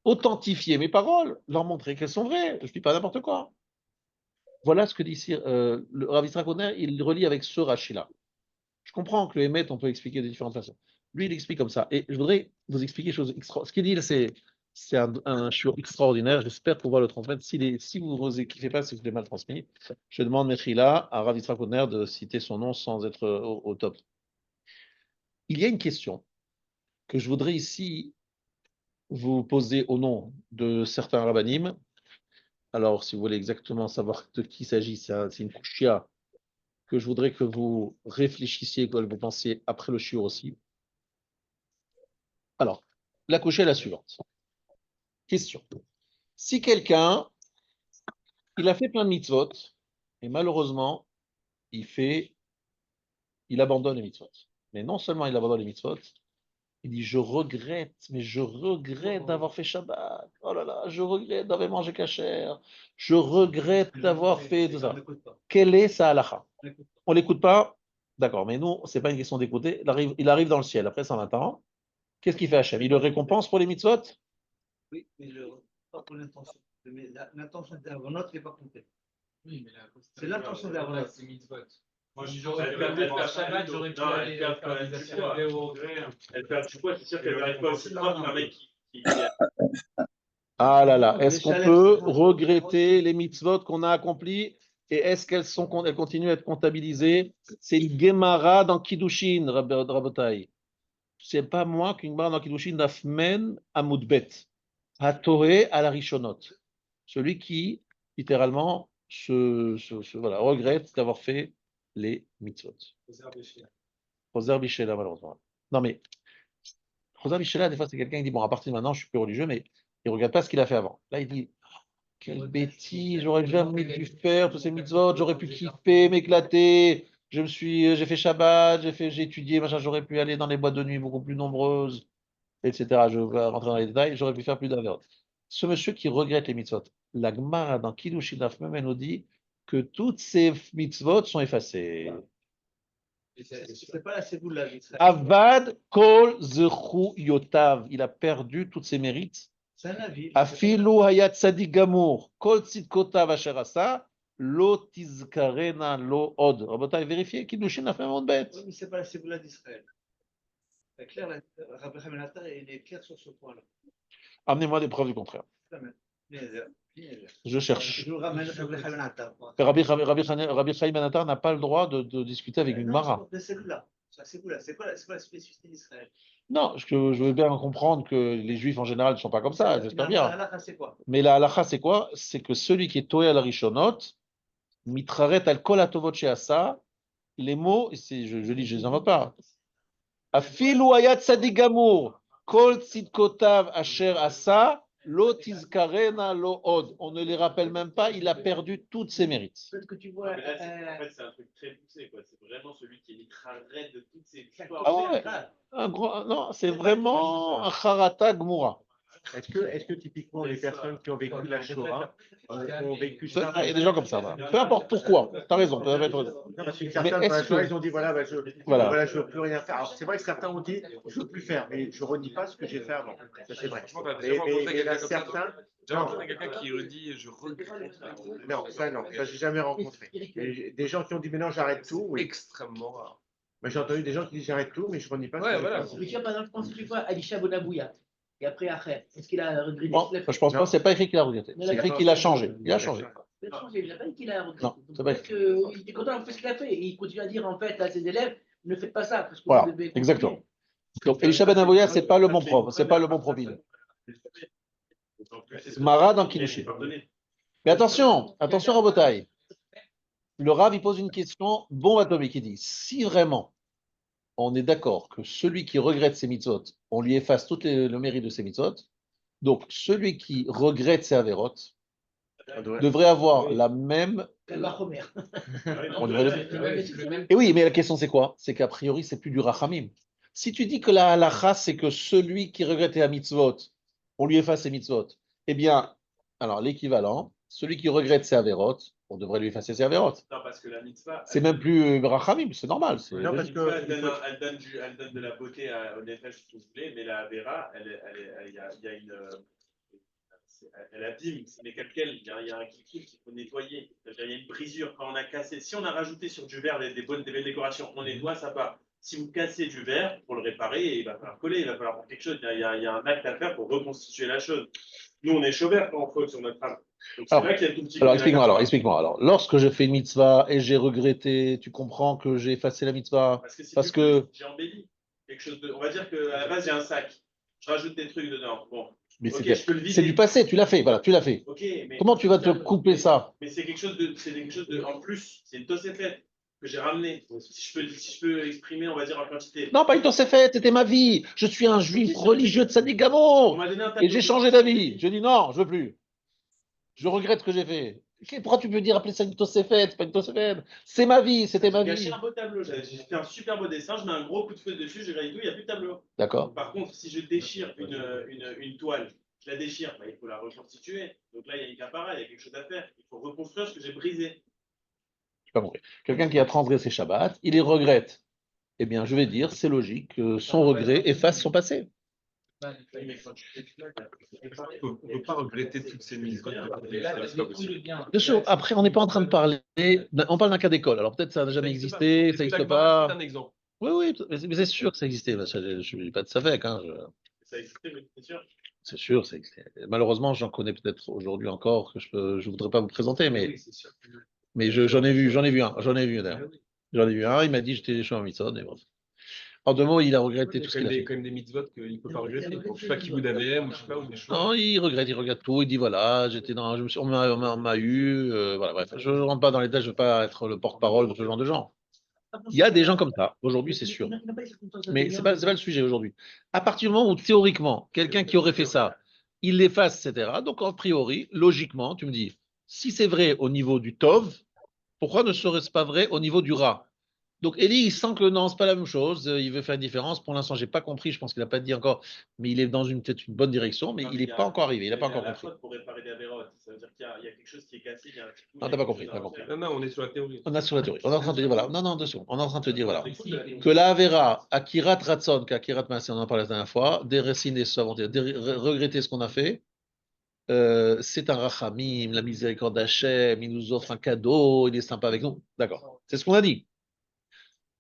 authentifier mes paroles, leur montrer qu'elles sont vraies, je ne dis pas n'importe quoi. Voilà ce que dit ici le Rav Yitzhak Lidner, il relie avec ce Rashi-là. Je comprends que le Hémet, on peut expliquer de différentes façons. Lui, il explique comme ça. Et je voudrais vous expliquer quelque chose extraordinaire. Ce qu'il dit, c'est un shiur extraordinaire. J'espère pouvoir le transmettre. Si vous ne kiffez pas, si je l'ai mal transmis, je demande Mechila à Rav Yitzhak Lidner de citer son nom sans être au top. Il y a une question que je voudrais ici vous poser au nom de certains rabbanim. Alors, si vous voulez exactement savoir de qui il s'agit, c'est une kushia que je voudrais que vous réfléchissiez, que vous pensiez après le shiur aussi. Alors, la kushia est la suivante. Question. Si quelqu'un, il a fait plein de mitzvot, et malheureusement, il abandonne les mitzvot. Mais non seulement il abandonne les mitzvot, il dit, je regrette d'avoir fait Shabbat. Oh là là, je regrette d'avoir mangé kasher. Je regrette d'avoir fait tout ça. Quelle est sa halacha? On l'écoute pas? D'accord, mais nous, c'est pas une question d'écouter. Il arrive dans le ciel après 120 ans. Qu'est-ce qu'il fait Hachem? Il le récompense pour les mitzvot? Oui, mais pas pour l'intention. Mais l'intention d'Avonote n'est pas comptée. Oui, mais c'est l'intention d'Avonote. C'est mitzvot. Moi, j'aurais pu aller faire Shabbat, j'aurais pu aller faire des affaires vidéo. Elle perd du poids, c'est sûr qu'elle n'arrive pas aussi propre qu'un mec qui. Ah là là, est-ce qu'on peut regretter les mitzvot qu'on a accomplies et est-ce qu'elles continuent à être comptabilisées? C'est une Gemara dans Kiddushin, Rabotai. C'est pas moi qu'une Gemara dans Kiddushin d'Afmen Amoudbet. Hatoré à la Rishonot. Celui qui, littéralement, voilà, regrette d'avoir fait les mitzvot. Réservé. Choser Bishela, malheureusement. Non, mais Choser Bishela, des fois, c'est quelqu'un qui dit, bon, à partir de maintenant, je suis plus religieux, mais il ne regarde pas ce qu'il a fait avant. Là, il dit, quelle bêtise, j'aurais jamais dû faire tous ces mitzvot, j'aurais pu kiffer, m'éclater. J'ai fait Shabbat, j'ai étudié, machin, j'aurais pu aller dans les boîtes de nuit beaucoup plus nombreuses, etc. Je vais rentrer dans les détails, j'aurais pu faire plus d'avérotes. Ce monsieur qui regrette les mitzvot, la Gemara dans Kiddushin Daf Mem nous dit que toutes ces mitzvot sont effacées. C'est pas la séboule là. Avad kol zechu yotav, il a perdu tous ses mérites. C'est un avis. Afilu hayat tzadik gamour, kol tzidkotav asher asa, lo tizkarena lo od. Rabotai, vérifiez, Kiddushin Daf Mem bet. Oui, mais c'est pas la séboule d'Israël. C'est clair, Rabbi Hamelata, il est clair sur ce point-là. Amenez-moi des preuves du contraire. Je cherche. Je vous ramène Rabbi Hamelata. Rabbi Chaim Ben Attar n'a pas le droit de discuter avec une Mara. C'est celle-là. C'est quoi la spécificité d'Israël? Non, je veux bien comprendre que les Juifs en général ne sont pas comme ça, j'espère bien. La halakha, c'est quoi? Mais la halakha, c'est quoi? C'est que celui qui est toé à la rishonot, mitraret al kol atovot she'asa, les mots, je lis, je les invente pas. Afilu hayat tzadik gamour, kol tzidkotav asher asa, lo tizkarena lo od. On ne les rappelle même pas, il a perdu tous ses mérites. Peut-être que tu vois. Mais là, en fait, c'est un truc très poussé, quoi. C'est vraiment celui qui est mitraillé de toutes ces histoires. Ah ouais. Non, c'est vraiment un charata gmoura. Est-ce que typiquement les personnes qui ont vécu la Shoah ont vécu ça? Il y a des gens comme ça. Peu importe pourquoi. Tu as raison. Non, parce que certains, Mais dans la est-ce Shoah, que- ils ont dit voilà, Voilà. je veux plus rien faire. Alors c'est vrai que certains ont dit je veux plus faire, mais je redis pas ce que j'ai fait avant. Ça c'est vrai. Franchement, t'as Mais déjà rencontré il y en a quelqu'un comme ça, certains. J'ai rencontré quelqu'un qui redit je regrette. Non, ça j'ai jamais rencontré. Et des gens qui ont dit mais non, j'arrête tout. Oui. Extrêmement rare. Mais j'ai entendu des gens qui disent j'arrête tout, mais je redis pas. ce Ouais, que j'ai voilà. fait. Mais tu vois, par exemple, quand tu vois Alisha Bonabouya, et après Acher, est-ce qu'il a regretté? Bon, je pense pas, c'est pas écrit qu'il a regretté. C'est écrit qu'il a changé. Il a changé. Il a changé, il n'a pas dit qu'il a regretté. Non, c'est Donc, pas peut-être qu'il était content de faire ce qu'il a fait. Et il continue à dire en fait à ses élèves, ne faites pas ça. Parce que Voilà, vous devez continuer. exactement. Donc, Elisha Ben Avoya, c'est pas le bon prof, c'est pas le bon profil. Mara dans Kiddushin. Mais attention, Rabotai. Le Rav, il pose une question, bon atomique, il dit, si vraiment on est d'accord que celui qui regrette ses mitzvot, on lui efface tout le mérite de ses mitzvot, donc celui qui regrette ses avérotes devrait avoir la même... Kalvachomer. On devrait le- Et oui, mais la question c'est quoi? C'est qu'a priori, c'est plus du rachamim. Si tu dis que la halacha, c'est que celui qui regrette la mitzvot, on lui efface ses mitzvot, eh bien, alors l'équivalent, celui qui regrette ses avérotes, on devrait lui effacer ses avérotes. Non, parce que la mitzvah. C'est même plus rachamim, c'est normal. Non, parce que Elle donne de la beauté au nettoyage, si vous voulez, mais la Vera, il y a une. Elle abîme, mais quel il y a un truc qu'il faut nettoyer. Il y a une brisure quand on a cassé. Si on a rajouté sur du verre des belles décorations, on nettoie, ça part. Si vous cassez du verre, pour le réparer, il va falloir coller, il va falloir faire quelque chose. Il y a un acte à faire pour reconstituer la chose. Nous, on est chauveurs quand on faute sur notre âme. Donc, c'est vrai qu'il y a tout petit. Alors, explique-moi. Alors, lorsque je fais une mitzvah et j'ai regretté, tu comprends que j'ai effacé la mitzvah parce que j'ai embelli quelque chose de. On va dire qu'à la base, j'ai un sac. Je rajoute des trucs dedans. Bon. mais Ok, je peux le vider. c'est du passé, tu l'as fait, voilà, tu l'as fait. Ok, mais Comment tu vas te couper ça? Mais c'est quelque chose de en plus. C'est une tosefet que j'ai ramené. Si je peux exprimer, on va dire en quantité. Non, pas une tosefet, c'était ma vie. Je suis un juif religieux de Tzadik On Gamour. m'a donné un Et j'ai changé d'avis. J'ai dit non, je veux plus. Je regrette ce que j'ai fait. Pourquoi tu peux dire appeler ça une tosefet? C'est pas une tosefet. C'est ma vie, c'était ma J'ai gâché vie. un beau tableau. J'ai fait un super beau dessin. Je mets un gros coup de feu dessus. J'ai réglé tout. Il n'y a plus de tableau. D'accord. Par contre, si je déchire une toile, je la déchire, bah, il faut la reconstituer. Donc là, il y a une capara, il y a quelque chose à faire. Il faut reconstruire ce que j'ai brisé. J'ai pas compris. Quelqu'un qui a transgressé Shabbat, il les regrette. Eh bien, je vais dire, c'est logique que son regret efface son passé. On ne peut pas regretter toutes ces mises. C'est pas possible. Bien sûr, après, on n'est pas en train de parler. On parle d'un cas d'école. Alors peut-être ça n'a jamais existé, ça n'existe pas. C'est un exemple. Oui, mais c'est sûr que ça existait. Je ne suis pas de Savec. Hein. Ça existait, mais c'est sûr. C'est sûr, ça existait. Malheureusement, j'en connais peut-être aujourd'hui encore que je voudrais pas vous présenter, mais j'en ai vu un. J'en ai vu d'ailleurs. J'en ai vu un. Il m'a dit j'étais chez un mitzvot. Et bon. En 2 mots, il a regretté tout ce qu'il a fait. Quand même des mitzvot qu'il ne peut pas regretter. Je ne sais pas qui vous d'AVM, ou je sais pas, ou des choses. Non, il regrette tout. Il dit voilà, on m'a eu. Voilà, bref, je ne rentre pas dans les détails, je ne veux pas être le porte-parole de ce genre de gens. Il y a des gens comme ça, aujourd'hui, c'est sûr. Mais c'est pas le sujet aujourd'hui. À partir du moment où, théoriquement, quelqu'un qui aurait fait ça, il l'efface, etc. Donc, a priori, logiquement, tu me dis, si c'est vrai au niveau du Tov, pourquoi ne serait-ce pas vrai au niveau du Ra? Donc, Eli, il sent que non, c'est pas la même chose. Il veut faire une différence. Pour l'instant, j'ai pas compris. Je pense qu'il n'a pas dit encore, mais il est dans peut-être une bonne direction, mais Non, il mais n'est pas encore arrivé. Il n'a pas y a encore la compris. faute pour réparer des avérotes. Ça veut dire qu'il y a quelque chose qui est cassé, il y a un petit coup, Non, il y t'as a pas quelque compris, chose t'as à compris. refaire. Non, non, on est sur la théorie. On a sur la théorie. On est en train de te dire, voilà. Non, non, attention. On est en train de te dire, voilà. Que la Avera, Akirat Ratson, qu'Akirat Maaseh, on en a parlé la dernière fois, des récits des sauvants, regretter ce qu'on a fait, c'est un rachamim, la miséricorde d'Hachem, il nous offre un cadeau, il est sympa avec nous. D'accord. C'est ce qu'on a dit.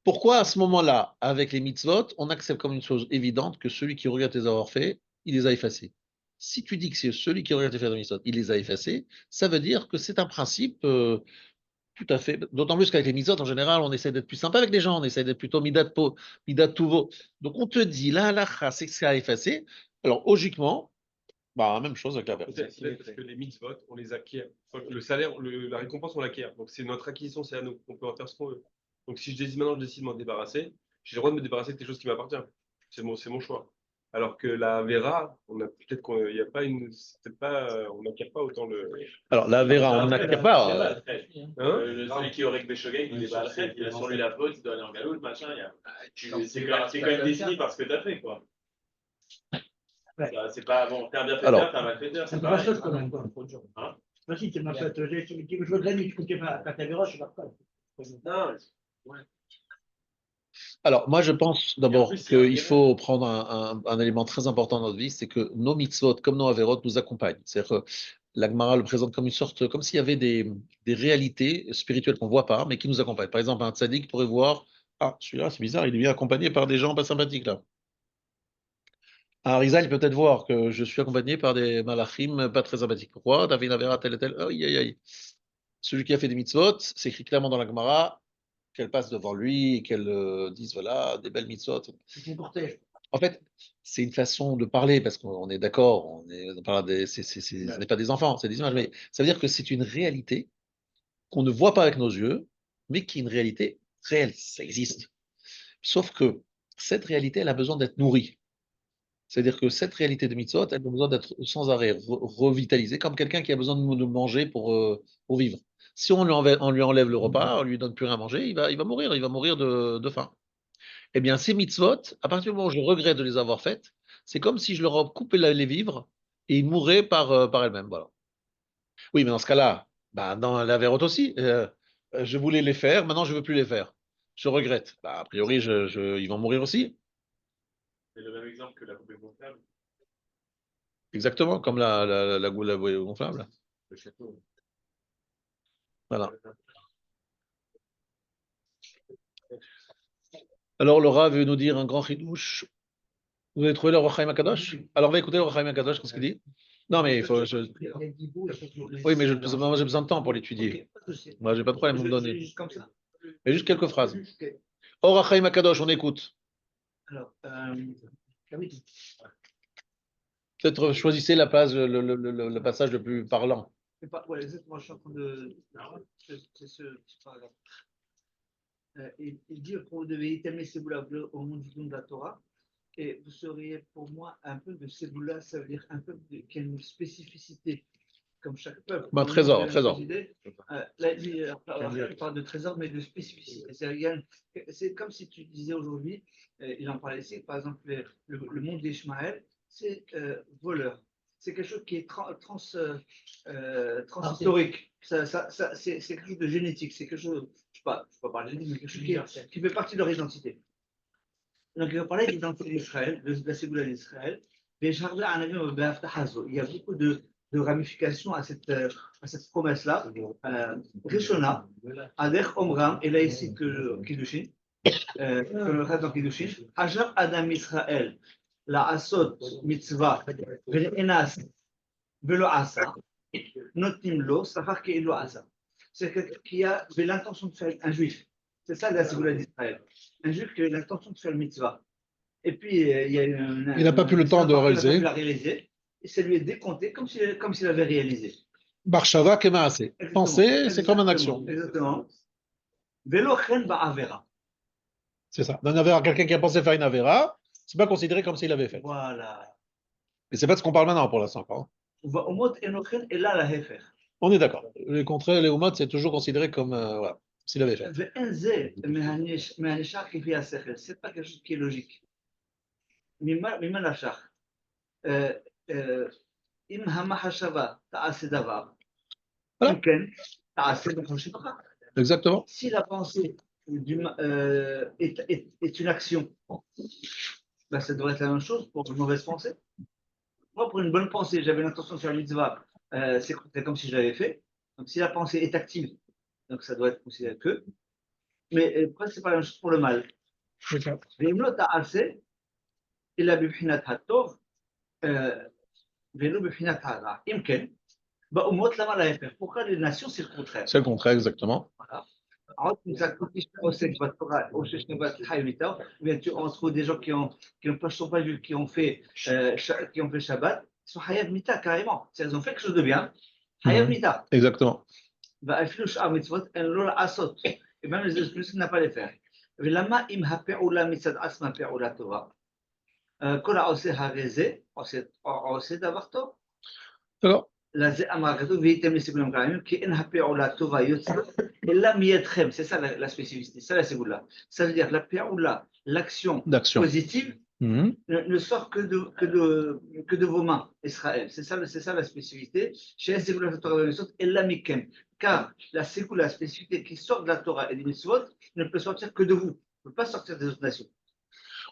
Pourquoi à ce moment-là, avec les mitzvot, on accepte comme une chose évidente que celui qui regrette les avoir faits, il les a effacés? Si tu dis que c'est celui qui regrette les faire des mitzvot, il les a effacés, ça veut dire que c'est un principe tout à fait. D'autant plus qu'avec les mitzvot, en général, on essaie d'être plus sympa avec les gens, on essaie d'être plutôt midat tuvo. Donc on te dit, la halakha, c'est que c'est à effacer. Alors logiquement, bah, même chose avec la verset. Peut-être parce que les mitzvot, on les acquiert. Enfin, le salaire, la récompense, on l'acquiert. Donc c'est notre acquisition, c'est à nous. On peut en faire ce qu'on veut. Donc si je décide de m'en débarrasser, j'ai le droit de me débarrasser de quelque chose qui m'appartient. C'est mon choix. Alors que la Vera, on a peut-être qu'on n'y a pas une. C'est pas, on n'acquiert pas autant le. Alors la vera, on n'acquiert pas. Hein Celui qui aurait que Béchogay, il est pas à la fête, il a sur lui la faute, il doit aller en galop, machin. C'est quand même défini par ce que tu as fait, quoi. C'est pas bon, t'es un bienfaiteur, t'es un malfaiteur, C'est c'est pas pareil. chose quand même, quoi. Hein Vas-y, tu m'as fait, je veux gagner, tu comptes pas, quand t'as virage, je sais pas quoi. Non, Alors moi je pense d'abord plus, il y a un qu'il terrain. faut prendre un élément très important dans notre vie, c'est que nos mitzvot, comme nos averot, nous accompagnent. C'est-à-dire que la Gemara le présente comme une sorte, comme s'il y avait des réalités spirituelles qu'on ne voit pas, mais qui nous accompagnent. Par exemple, un tzaddik pourrait voir, ah, celui-là, c'est bizarre, il est bien accompagné par des gens pas sympathiques là. Un Harizal peut peut-être voir que je suis accompagné par des malachim pas très sympathiques. Pourquoi? David Avera tel et tel. Aïe, aïe, aïe. Celui qui a fait des mitzvot, c'est écrit clairement dans la Gemara qu'elle passe devant lui et qu'elle dise voilà, des belles mitzvot. C'est ton cortège. En fait, c'est une façon de parler parce qu'on est d'accord, on parle ce n'est pas des enfants, c'est des images, mais ça veut dire que c'est une réalité qu'on ne voit pas avec nos yeux, mais qui est une réalité réelle, ça existe. Sauf que cette réalité, elle a besoin d'être nourrie. C'est-à-dire que cette réalité de mitzvot, elle a besoin d'être sans arrêt revitalisée, comme quelqu'un qui a besoin de manger pour vivre. Si on lui enlève le repas, on lui donne plus rien à manger, il va mourir de faim. Eh bien, ces mitzvot, à partir du moment où je regrette de les avoir faites, c'est comme si je leur ai coupé les vivres et ils mourraient par elles-mêmes. Voilà. Oui, mais dans ce cas-là, bah, dans la vérote aussi, je voulais les faire, maintenant je ne veux plus les faire. Je regrette. Bah, a priori, ils vont mourir aussi. C'est le même exemple que la poupée gonflable. Exactement, comme la bouée gonflable. Le château. Voilà. Alors, Laura veut nous dire un grand chidouche. Vous avez trouvé le Roi Chaim Akadosh? Alors, on va écouter le Roi Chaim Akadosh, qu'est-ce qu'il dit? Non, mais il faut. Oui, mais moi, j'ai besoin de temps pour l'étudier. Moi, j'ai pas de problème, vous me donnez. Juste comme ça. Mais juste quelques phrases. Or Chaim Akadosh, on écoute. Alors, Peut-être choisissez la page, le passage le plus parlant. c'est pas, ouais, exactement, je suis en train de. C'est ce petit paragraphe. Il dit qu'on devait éterner ces boules au monde du don de la Torah. Et vous seriez pour moi un peu de ces boules-là, ça veut dire un peu qui a une spécificité, comme chaque peuple. Bah, trésor. Là, il parle de trésor, mais de spécificité. C'est comme si tu disais aujourd'hui, il en parlait ici, par exemple, le monde d'Ishmaël, c'est voleur. C'est quelque chose qui est transhistorique. C'est quelque chose de génétique. C'est quelque chose, je ne sais pas parler de lui, mais quelque chose qui fait partie de leur identité. Donc, il va parler de l'identité d'Israël, de la ségoula d'Israël. Il y a beaucoup de ramifications à cette promesse-là. Rishona, Adech Omram, et là ici que Kiddushin, que le reste dans Kiddushin, Hajar Adam Israël, la Asot Mitzvah, Ve'enas, Velo Asa, Notim Lo, Safar Ke'ilo Asa. C'est quelqu'un qui a l'intention de faire un juif. C'est ça la ségoula d'Israël. Un juif qui a l'intention de faire le mitzvah. Et puis, il n'a pas pu le temps de réaliser. Il a réalisé. Et ça lui est décompté comme s'il avait réalisé. Barshava Kemaase. Penser, c'est comme une action. Exactement. Velo chen ba'avera. C'est ça. D'un Avera, quelqu'un qui a pensé faire une Avera, c'est pas considéré comme s'il avait fait. Voilà. Et c'est pas de ce qu'on parle maintenant pour l'instant. Hein. ובאומות אנוכן אלא להפך. On est d'accord. Les contraires, les Umot, c'est toujours considéré comme voilà, s'il avait fait. ואין זה מהנשאר כפי השכל, c'est pas quelque chose qui est logique. ממה נפשך? אם המחשבה תעשה דבר, אם כן, תעשה מחשבך. Exactement. Si la pensée est une action, ben, ça devrait être la même chose pour une mauvaise pensée. Moi, pour une bonne pensée, j'avais l'intention de faire le mitzvah, c'est comme si je l'avais fait. Donc, si la pensée est active, donc ça doit être considéré que. Mais après, c'est pas la même chose pour le mal. ואם לא תעשה, אלא בבחינת הטוב, ולא בבחינת הרע. אם כן, באומות למה להפך? Pourquoi les nations, c'est le contraire? C'est le contraire, exactement. Voilà. On trouve des gens qui sont pas vus, qui ont fait Shabbat, ils sont Hayav Mita carrément. Ils ont fait quelque chose de bien. Hayav Mita. Exactement. Et même les esprits n'a pas les faire. ולמה אם הפעולה מצד עצמה פעולה טובה? כל העושה הרי זה עושה דבר טוב. D'accord. לזה אמר כתוב והייתם לסיגולים קיימים כי אין הפעולה טובה יוצאת אלא מידכם. C'est ça la spécificité, ça la ségoula. Ça veut dire la פעולה, l'action positive ne sort que de vos mains, Israël. C'est ça la spécificité. Chez la ségoula de la Torah et des mitzvot, אלא מכם. Car la ségoula, la spécificité qui sort de la Torah et des mitzvot ne peut sortir que de vous, ne peut pas sortir des autres nations.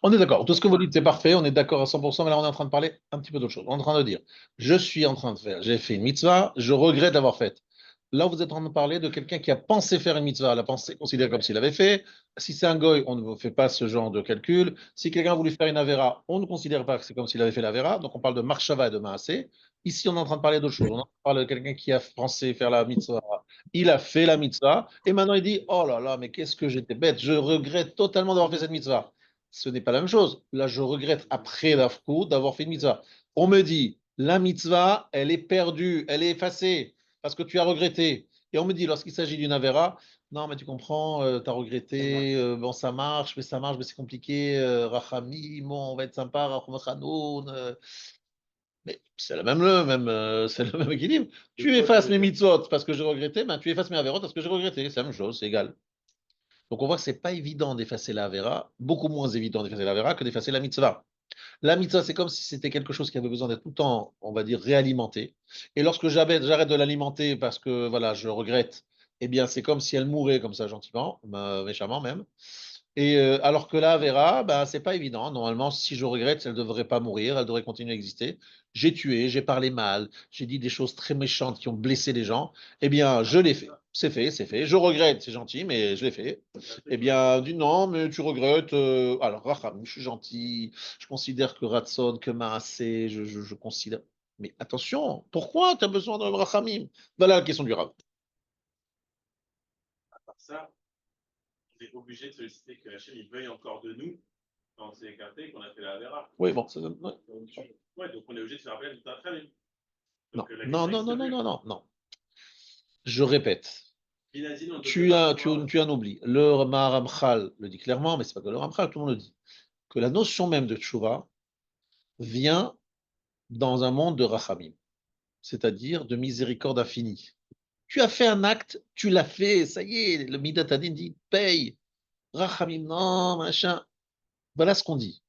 On est d'accord. Tout ce que vous dites, c'est parfait. On est d'accord à 100%. Mais là, on est en train de parler un petit peu d'autre chose. On est en train de dire, je suis en train de faire, j'ai fait une mitzvah, je regrette d'avoir faite. Là, vous êtes en train de parler de quelqu'un qui a pensé faire une mitzvah. La pensée considérée comme s'il avait fait. Si c'est un goy, on ne fait pas ce genre de calcul. Si quelqu'un a voulu faire une avera, on ne considère pas que c'est comme s'il avait fait l'avera. Donc, on parle de marshava et de maasé. Ici, on est en train de parler d'autre chose. On parle de quelqu'un qui a pensé faire la mitzvah. Il a fait la mitzvah. Et maintenant, il dit, oh là là, mais qu'est-ce que j'étais bête. Je regrette totalement d'avoir fait cette mitzvah. Ce n'est pas la même chose. Là, je regrette après l'afkou d'avoir fait une mitzvah. On me dit, la mitzvah, elle est perdue, elle est effacée parce que tu as regretté. Et on me dit, lorsqu'il s'agit d'une avera, non, mais tu comprends, tu as regretté, bon, ça marche, mais c'est compliqué, rachami, bon, on va être sympa, rachamakhanoun. Mais c'est c'est le même équilibre. Tu effaces mes mitzvot parce que j'ai regretté, ben, tu effaces mes averot parce que j'ai regretté. C'est la même chose, c'est égal. Donc on voit que ce n'est pas évident d'effacer la Avera, beaucoup moins évident d'effacer la Avera que d'effacer la mitzvah. La mitzvah, c'est comme si c'était quelque chose qui avait besoin d'être tout le temps, on va dire, réalimenté. Et lorsque j'arrête de l'alimenter parce que voilà, je regrette, eh bien c'est comme si elle mourait comme ça gentiment, méchamment même. Et alors que la Avera, bah, c'est pas évident. Normalement, si je regrette, elle ne devrait pas mourir, elle devrait continuer à exister. J'ai tué, j'ai parlé mal, j'ai dit des choses très méchantes qui ont blessé les gens. Eh bien, je l'ai fait. C'est fait, c'est fait. Je regrette, c'est gentil, mais je l'ai fait. Eh bien, dis non, mais tu regrettes. Alors, Racham, je suis gentil. Je considère que Ratson, que Maasé, je considère. Mais attention, pourquoi tu as besoin d'un Rachamim? Voilà la question du Rav. À part ça, on est obligé de solliciter que Hachem il veuille encore de nous quand on s'est écarté, qu'on a fait la Avera. Oui, bon, ouais. Donc on est obligé de se rappeler de ta famille. Non. Je répète. Tu as un oubli. Le Ramchal le dit clairement, mais ce n'est pas que le Ramchal, tout le monde le dit, que la notion même de Tchouva vient dans un monde de Rachamim, c'est-à-dire de miséricorde infinie. Tu as fait un acte, tu l'as fait, ça y est, le Midat Hadin dit paye. Rachamim, non, machin. Voilà ce qu'on dit.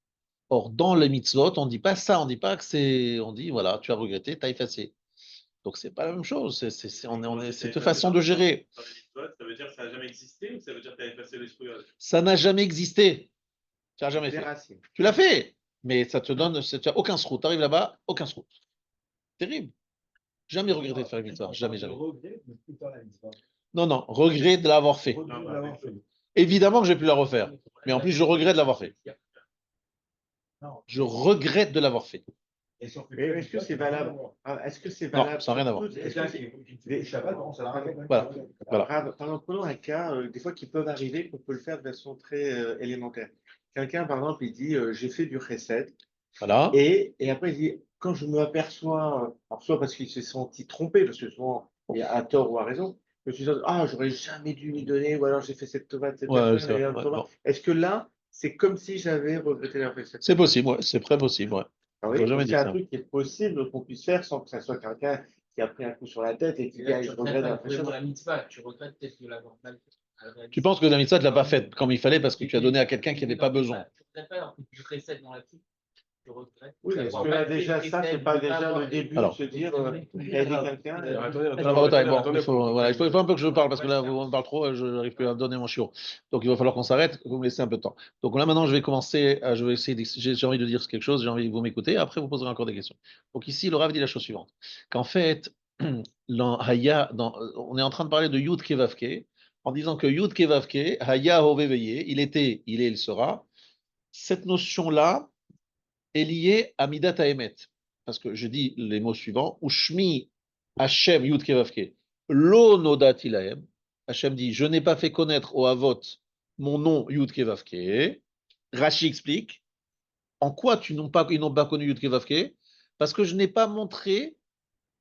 Or, dans les mitzvot, on ne dit pas ça, on dit pas que c'est. On dit, voilà, tu as regretté, tu as effacé. Donc, c'est pas la même chose. C'est une façon de gérer. Ça veut dire que ça n'a jamais existé ou ça veut dire que tu as effacé l'esprit? Ça n'a jamais existé. Tu n'as jamais fait. Tu l'as fait, mais ça te donne. Tu n'as aucun srout. Tu arrives là-bas, aucun srout. Terrible. Jamais regretté de faire une mitzvah. Jamais. Non, regret de l'avoir fait. Évidemment que j'ai pu la refaire. Mais en plus, je regrette de l'avoir fait. Je regrette de l'avoir fait. Est-ce que c'est valable? Est-ce que c'est valable? Non, ça n'a rien à voir. Voilà. Prenons un cas, des fois qui peuvent arriver, qu'on peut le faire de façon très élémentaire. Quelqu'un, par exemple, il dit j'ai fait du chesed. Voilà. Et après, il dit quand je m'aperçois, soit parce qu'il s'est senti trompé, parce que souvent, il y a à tort ou à raison, je me suis dit j'aurais jamais dû lui donner, ou alors j'ai fait cette tova de cette personne. Est-ce que là, c'est comme si j'avais regretté la réflexion. C'est possible, ouais, c'est très possible, ouais. Ah J'aurais oui, jamais donc dit c'est un ça. truc qui est possible qu'on puisse faire sans que ça soit quelqu'un qui a pris un coup sur la tête et qui Et là, a tu je regrettes regrette pas la vraiment réflexion. la mitzvah, tu regrettes peut-être de l'avoir mal fait. Tu penses que la mitzvah, tu l'as pas faite comme il fallait parce que tu as donné à quelqu'un qui n'avait pas besoin. Tu regrettes pas alors que tu précèdes dans la vie. Tu regrettes. Oui, mais est-ce d'avoir que mal là, fait déjà, le ça, c'est précède, pas de déjà avoir- le début Alors. de se dire, aider quelqu'un Alors, et- attendez, Non, attendez, bon, attendez, il faut, voilà, il faut un peu que je parle parce que là, on parle trop, je n'arrive plus à donner mon chiot. Donc, il va falloir qu'on s'arrête, que vous me laissez un peu de temps. Donc, là, maintenant, je vais commencer, je vais essayer, j'ai envie de dire quelque chose, j'ai envie que vous m'écoutez, après, vous poserez encore des questions. Donc, ici, le Rav dit la chose suivante, qu'en fait, on est en train de parler de Yud Kevavke, en disant que Yud Kevavke, Haya Hoveveye, il était, il est, il sera. Cette notion-là est liée à Midat Haemet. Parce que je dis les mots suivants, Ushmi Hashem Yud Kevavke, Lo Nodati Lahem. Hashem dit, je n'ai pas fait connaître au Havot mon nom Yud Kevavke. Rashi explique, en quoi ils n'ont pas connu Yud Kevavke? Parce que je n'ai pas montré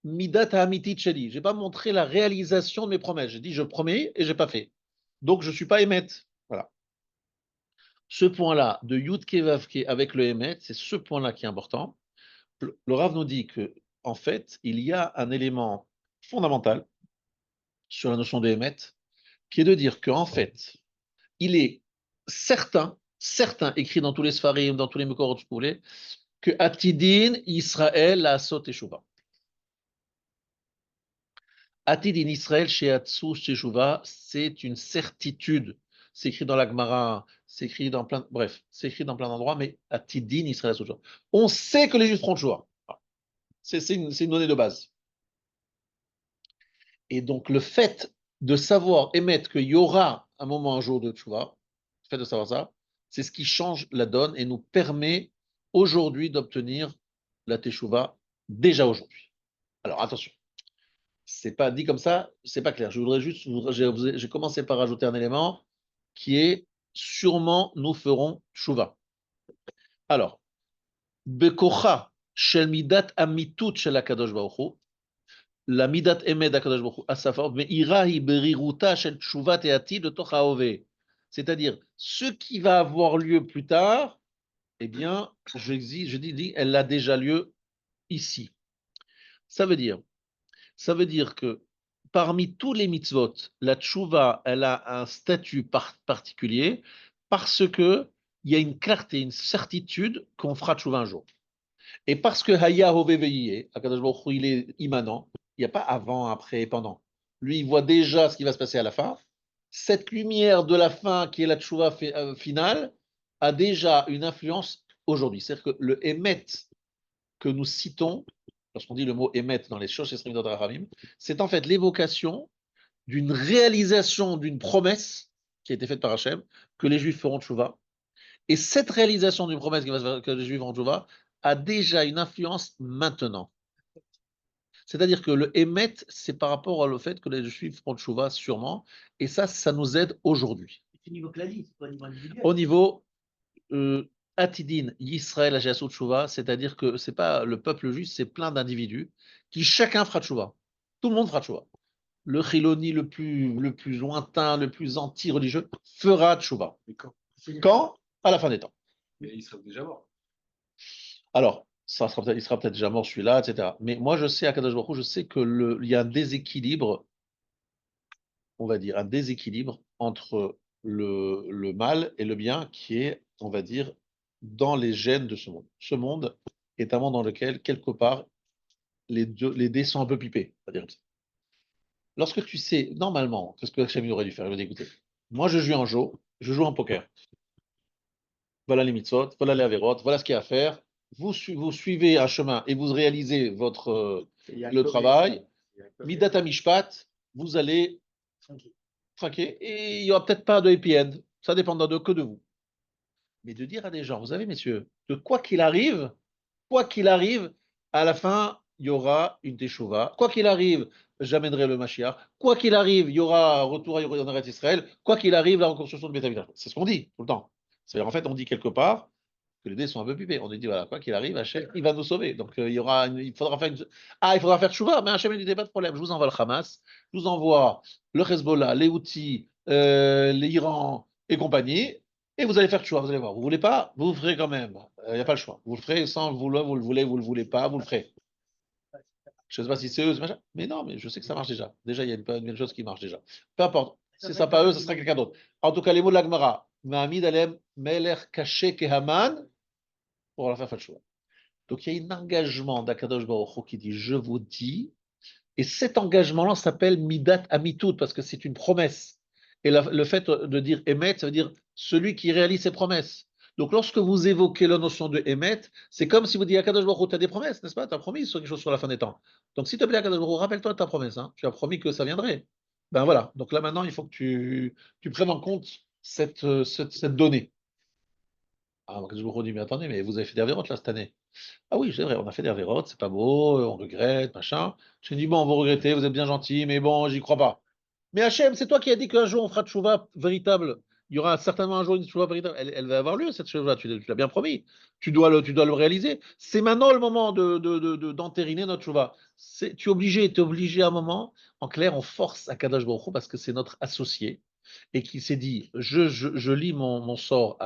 Midat Hamitit Sheli. Je n'ai pas montré la réalisation de mes promesses. J'ai dit, je promets et je n'ai pas fait. Donc, je ne suis pas Emet. Voilà. Ce point-là de Yud Kevavke avec le Emet, c'est ce point-là qui est important. Le Rav nous dit que, en fait, il y a un élément fondamental sur la notion de Emet, qui est de dire qu'en fait, il est certain, écrit dans tous les Sfarim, dans tous les Mekorot, si vous voulez, que Atidin Israël la Asot Teshuva. Atidin Israël chez Atsu Teshuva, c'est une certitude. C'est écrit dans la Gemara, c'est écrit dans plein, bref, c'est écrit dans plein d'endroits, mais Atidin Israël Teshuva. On sait que les Juifs feront Teshuva. C'est une donnée de base. Et donc, le fait de savoir émettre qu'il y aura un moment, un jour de Teshuva, le fait de savoir ça, c'est ce qui change la donne et nous permet aujourd'hui d'obtenir la Teshuva déjà aujourd'hui. Alors, attention. C'est pas dit comme ça, c'est pas clair. Je voudrais juste, j'ai commencé par rajouter un élément qui est sûrement nous ferons Teshuva. Alors, Bekocha shel midat amitut shel HaKadosh Baruch Hu, la midat emed HaKadosh Baruch Hu, asafar, me'irahi beriruta shel tshuvat et atid letoch haove. C'est-à-dire, ce qui va avoir lieu plus tard, eh bien, je dis, elle a déjà lieu ici. Ça veut dire que parmi tous les mitzvot, la tshuva, elle a un statut particulier parce que il y a une clarté, une certitude qu'on fera tshuva un jour. Et parce que Haya Hoveveye, Akadosh Baruch Hu, il est immanent, il n'y a pas avant, après, pendant. Lui, il voit déjà ce qui va se passer à la fin. Cette lumière de la fin, qui est la tshuva finale, a déjà une influence aujourd'hui. C'est-à-dire que le Emet que nous citons, lorsqu'on dit le mot Emet dans les choses c'est en fait l'évocation d'une réalisation d'une promesse qui a été faite par Hachem, que les Juifs feront tshuva. Et cette réalisation d'une promesse que les Juifs feront tshuva a déjà une influence maintenant. C'est-à-dire que le Emet, c'est par rapport au fait que les Juifs feront tshuva sûrement, et ça nous aide aujourd'hui. C'est au niveau clavier, c'est pas au niveau individuel. Au niveau Atidin, Yisraël, Ajasu Tshuva, c'est-à-dire que c'est pas le peuple juif, c'est plein d'individus qui chacun fera tshuva. Tout le monde fera tshuva. Le Chiloni le plus lointain, le plus anti-religieux, fera tshuva. Quand? À la fin des temps. Mais il serait déjà mort. Alors, il sera peut-être déjà mort celui-là, etc. Mais moi, je sais, à Kadosh Baruch Hu, je sais qu'il y a un déséquilibre, on va dire, un déséquilibre entre le mal et le bien qui est, on va dire, dans les gènes de ce monde. Ce monde est un monde dans lequel, quelque part, les dés sont un peu pipés, on va dire comme ça. Lorsque tu sais, normalement, qu'est-ce que Hachem aurait dû faire? Il aurait dit, écoutez, moi je joue en jeu, je joue en poker. Voilà les mitzvot, voilà les averot, voilà ce qu'il y a à faire. Vous suivez un chemin et vous réalisez le travail. Midata Mishpat, vous allez trinquer et il n'y aura peut-être pas de happy end. Ça dépendra que de vous. Mais de dire à des gens, vous savez, messieurs, de quoi qu'il arrive, à la fin, il y aura une teshuva. Quoi qu'il arrive, j'amènerai le Mashiach. Quoi qu'il arrive, il y aura un retour en Eretz Israël. Quoi qu'il arrive, la reconstruction de Beth Amikdash. C'est ce qu'on dit tout le temps. C'est-à-dire, en fait, on dit quelque part que les dés sont un peu pipés. On dit, voilà, quoi qu'il arrive, Hachem, il va nous sauver. Donc, il faudra faire teshuva, mais Hachem ne dit pas de problème. Je vous envoie le Hamas, je vous envoie le Hezbollah, les Houthis, l'Iran et compagnie. Et vous allez faire tchouva, vous allez voir. Vous voulez pas, vous le ferez quand même. Il n'y a pas le choix. Vous le ferez sans le vouloir, vous le voulez, vous le voulez pas, vous le ferez. Je ne sais pas si c'est eux, c'est machin. Mais non, mais je sais que ça marche déjà. Déjà, il y a une chose qui marche déjà. Peu importe. Si ce sera pas eux, ce sera quelqu'un d'autre. En tout cas, les mots de la Gemara. Ma'amid alem meler caché kehaman pour la faire tchouva. Donc, il y a un engagement d'Akadosh Baruch Hu qui dit je vous dis. Et cet engagement-là s'appelle Midat Amitout parce que c'est une promesse. Et le fait de dire Emet, ça veut dire celui qui réalise ses promesses. Donc lorsque vous évoquez la notion de Emet, c'est comme si vous dites Akadosh Baruch Hu, tu as des promesses, n'est-ce pas? Tu as promis sur quelque chose sur la fin des temps. Donc s'il te plaît, Akadosh Baruch Hu, rappelle-toi de ta promesse. Hein. Tu as promis que ça viendrait. Ben voilà. Donc là maintenant, il faut que tu prennes en compte cette donnée. Ah, Akadosh Baruch Hu dit mais attendez, mais vous avez fait des avérotes là cette année. Ah oui, c'est vrai, on a fait des avérotes, c'est pas beau, on regrette, machin. Je me dis, bon, vous regrettez, vous êtes bien gentil, mais bon, j'y crois pas. Mais Hachem, c'est toi qui as dit qu'un jour on fera tchouva véritable. Il y aura certainement un jour une tchouva véritable. Elle va avoir lieu, cette tchouva, tu l'as bien promis. Tu dois le réaliser. C'est maintenant le moment d'entériner notre tchouva. Tu es obligé à un moment. En clair, on force à Kadosh Baruch Hu parce que c'est notre associé et qui s'est dit, je lis mon sort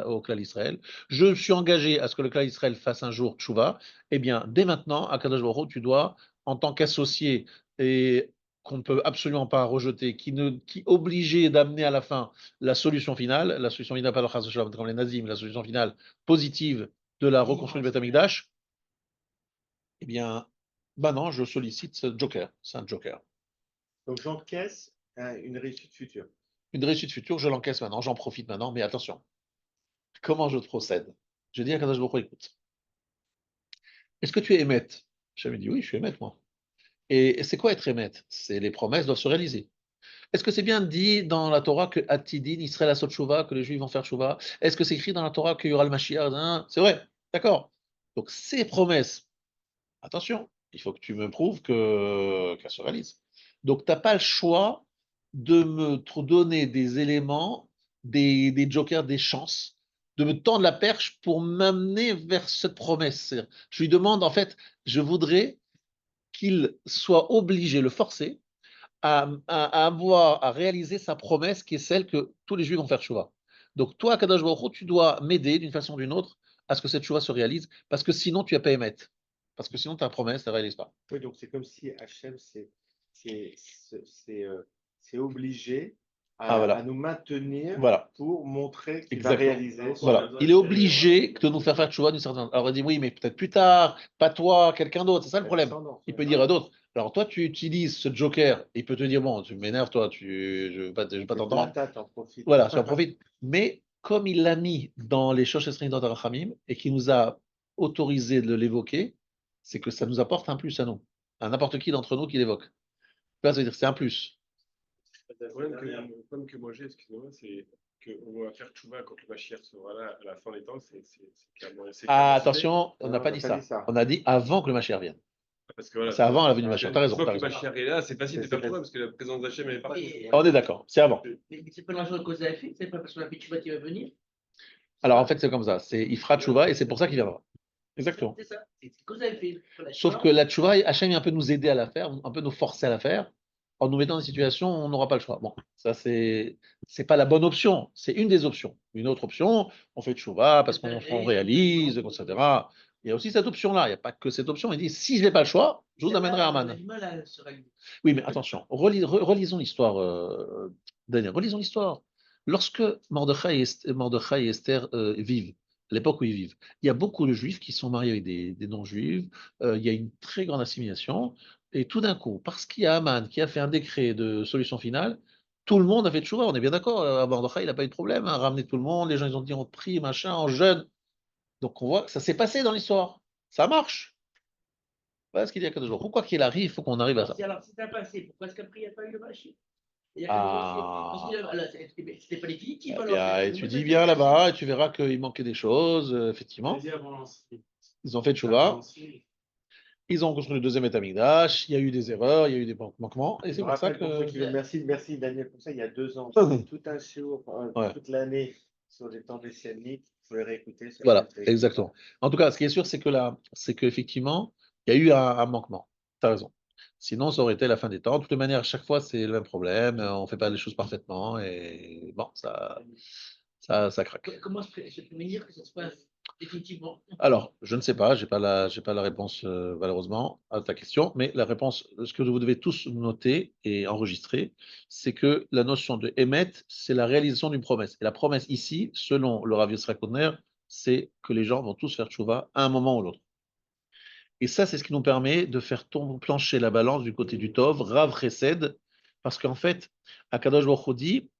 au clan Israël, je me suis engagé à ce que le clan Israël fasse un jour tchouva, eh bien, dès maintenant, à Kadosh Baruch Hu, tu dois, en tant qu'associé, et qu'on ne peut absolument pas rejeter, qui est obligé d'amener à la fin la solution finale, pas le chas v'shalom, comme les nazis, mais la solution finale positive de la reconstruction du Beth Amikdash, eh bien, maintenant, je sollicite ce joker, c'est un joker. Donc j'encaisse une réussite future. Une réussite future, je l'encaisse maintenant, j'en profite maintenant, mais attention, comment je procède? Je dis à Kadosh Baruch Hu, écoute, est-ce que tu es émette? Je me dit, oui, je suis émette, moi. Et c'est quoi être émette? C'est les promesses doivent se réaliser. Est-ce que c'est bien dit dans la Torah que Atidin, Israël Asot Shuvah, que les Juifs vont faire Shuvah? Est-ce que c'est écrit dans la Torah qu'il y aura le Mashiach? Hein? C'est vrai, d'accord. Donc ces promesses, attention, il faut que tu me prouves qu'elles se réalisent. Donc tu n'as pas le choix de me donner des éléments, des jokers, des chances, de me tendre la perche pour m'amener vers cette promesse. Je lui demande, en fait, je voudrais qu'il soit obligé, le forcer, à réaliser sa promesse qui est celle que tous les Juifs vont faire Shuvah. Donc toi, Kadosh Baruch Hu, tu dois m'aider d'une façon ou d'une autre à ce que cette Shuvah se réalise, parce que sinon tu n'as pas émettre. Parce que sinon ta promesse ne réalise pas. Oui, donc c'est comme si Hachem c'est c'est obligé Ah voilà. à nous maintenir Voilà. pour montrer qu'il va Exactement. réaliser. Voilà. Il est obligé de nous faire Tchouva d'une certaine. Alors il dit oui, mais peut-être plus tard, pas toi, quelqu'un d'autre. C'est ça le problème. Il peut dire à d'autres. Alors toi, tu utilises ce joker. Il peut te dire bon, tu m'énerves, toi, je ne veux pas t'entendre. T'en profites. Voilà, tu en profites. Mais comme il l'a mis dans les Shoshesrin dans Tarachamim et qu'il nous a autorisé de l'évoquer, c'est que ça nous apporte un plus à nous, à n'importe qui d'entre nous qui l'évoque. Ça veut dire que c'est un plus. Le problème que moi j'ai, excusez-moi, c'est qu'on va faire tchouva quand le Mashiach sera là à la fin des temps. C'est clairement. Ah, attention, on n'a Non, pas on dit n'a pas ça. dit ça. On a dit avant que le Mashiach vienne. Parce que voilà, C'est avant la venue du Mashiach. T'as raison. une fois T'as que le raison. Mashiach est là, c'est facile de C'est faire facile. tchouva parce que la présence d'Hachem elle est partout. On est d'accord, c'est avant. Mais c'est pas la chose de cause à effet, c'est pas parce qu'on a fait Tchouva qui va venir. Alors en fait, c'est comme ça. Il fera tchouva et c'est pour ça qu'il viendra. Exactement. C'est ça, c'est cause à effet. Sauf que la tchouva, Hachem vient un peu nous aider à la faire, un peu nous forcer à la faire, en nous mettant dans des situations où on n'aura pas le choix. Bon, ça c'est pas la bonne option, c'est une des options. Une autre option, on fait tchouva parce qu'on réalise, etc. Il y a aussi cette option-là, il n'y a pas que cette option. Il dit, si je n'ai pas le choix, je vous amènerai Aman. On a du mal à se régler. Oui, mais attention, relisons l'histoire, Daniel, relisons l'histoire. Lorsque Mordechai et Esther vivent, à l'époque où ils vivent, il y a beaucoup de juifs qui sont mariés avec des non-juifs, il y a une très grande assimilation, et tout d'un coup, parce qu'il y a Aman qui a fait un décret de solution finale, tout le monde a fait tchouva, on est bien d'accord, Mordechai, il n'a pas eu de problème, à ramener tout le monde, les gens ils ont dit on prie, machin, en jeûne. Donc on voit que ça s'est passé dans l'histoire, ça marche. Voilà ce qu'il y a que jours. Pourquoi qu'il arrive, il faut qu'on arrive à ça. Alors, c'est un passé. Pourquoi est-ce qu'après, il n'y a pas eu le Mashiach? Ah. C'était pas définitif. Eh bien, étudie bien là-bas et tu verras qu'il manquait des choses, effectivement. Ils ont fait tchouva. Ils ont construit le deuxième Beth Amikdash. Il y a eu des erreurs, il y a eu des manquements. Et c'est pour ça que. Merci Daniel pour ça. Il y a 2 ans, tout un jour, Ouais. toute l'année sur les temps messianiques. Il faut les réécouter. Voilà, exactement. En tout cas, ce qui est sûr, c'est qu'effectivement, il y a eu un manquement. Tu as raison. Sinon, ça aurait été la fin des temps. De toute manière, à chaque fois, c'est le même problème. On ne fait pas les choses parfaitement. Et bon, ça craque. Comment se prémunir que ça se passe définitivement? Alors, je ne sais pas, j'ai pas la réponse malheureusement à ta question, mais la réponse, ce que vous devez tous noter et enregistrer, c'est que la notion de émet, c'est la réalisation d'une promesse. Et la promesse ici, selon le Rav Yitzhak Koner, c'est que les gens vont tous faire tchouva à un moment ou l'autre. Et ça, c'est ce qui nous permet de faire plancher la balance du côté du Tov, Rav Chesed, parce qu'en fait, Akadosh Baruch Hu dit,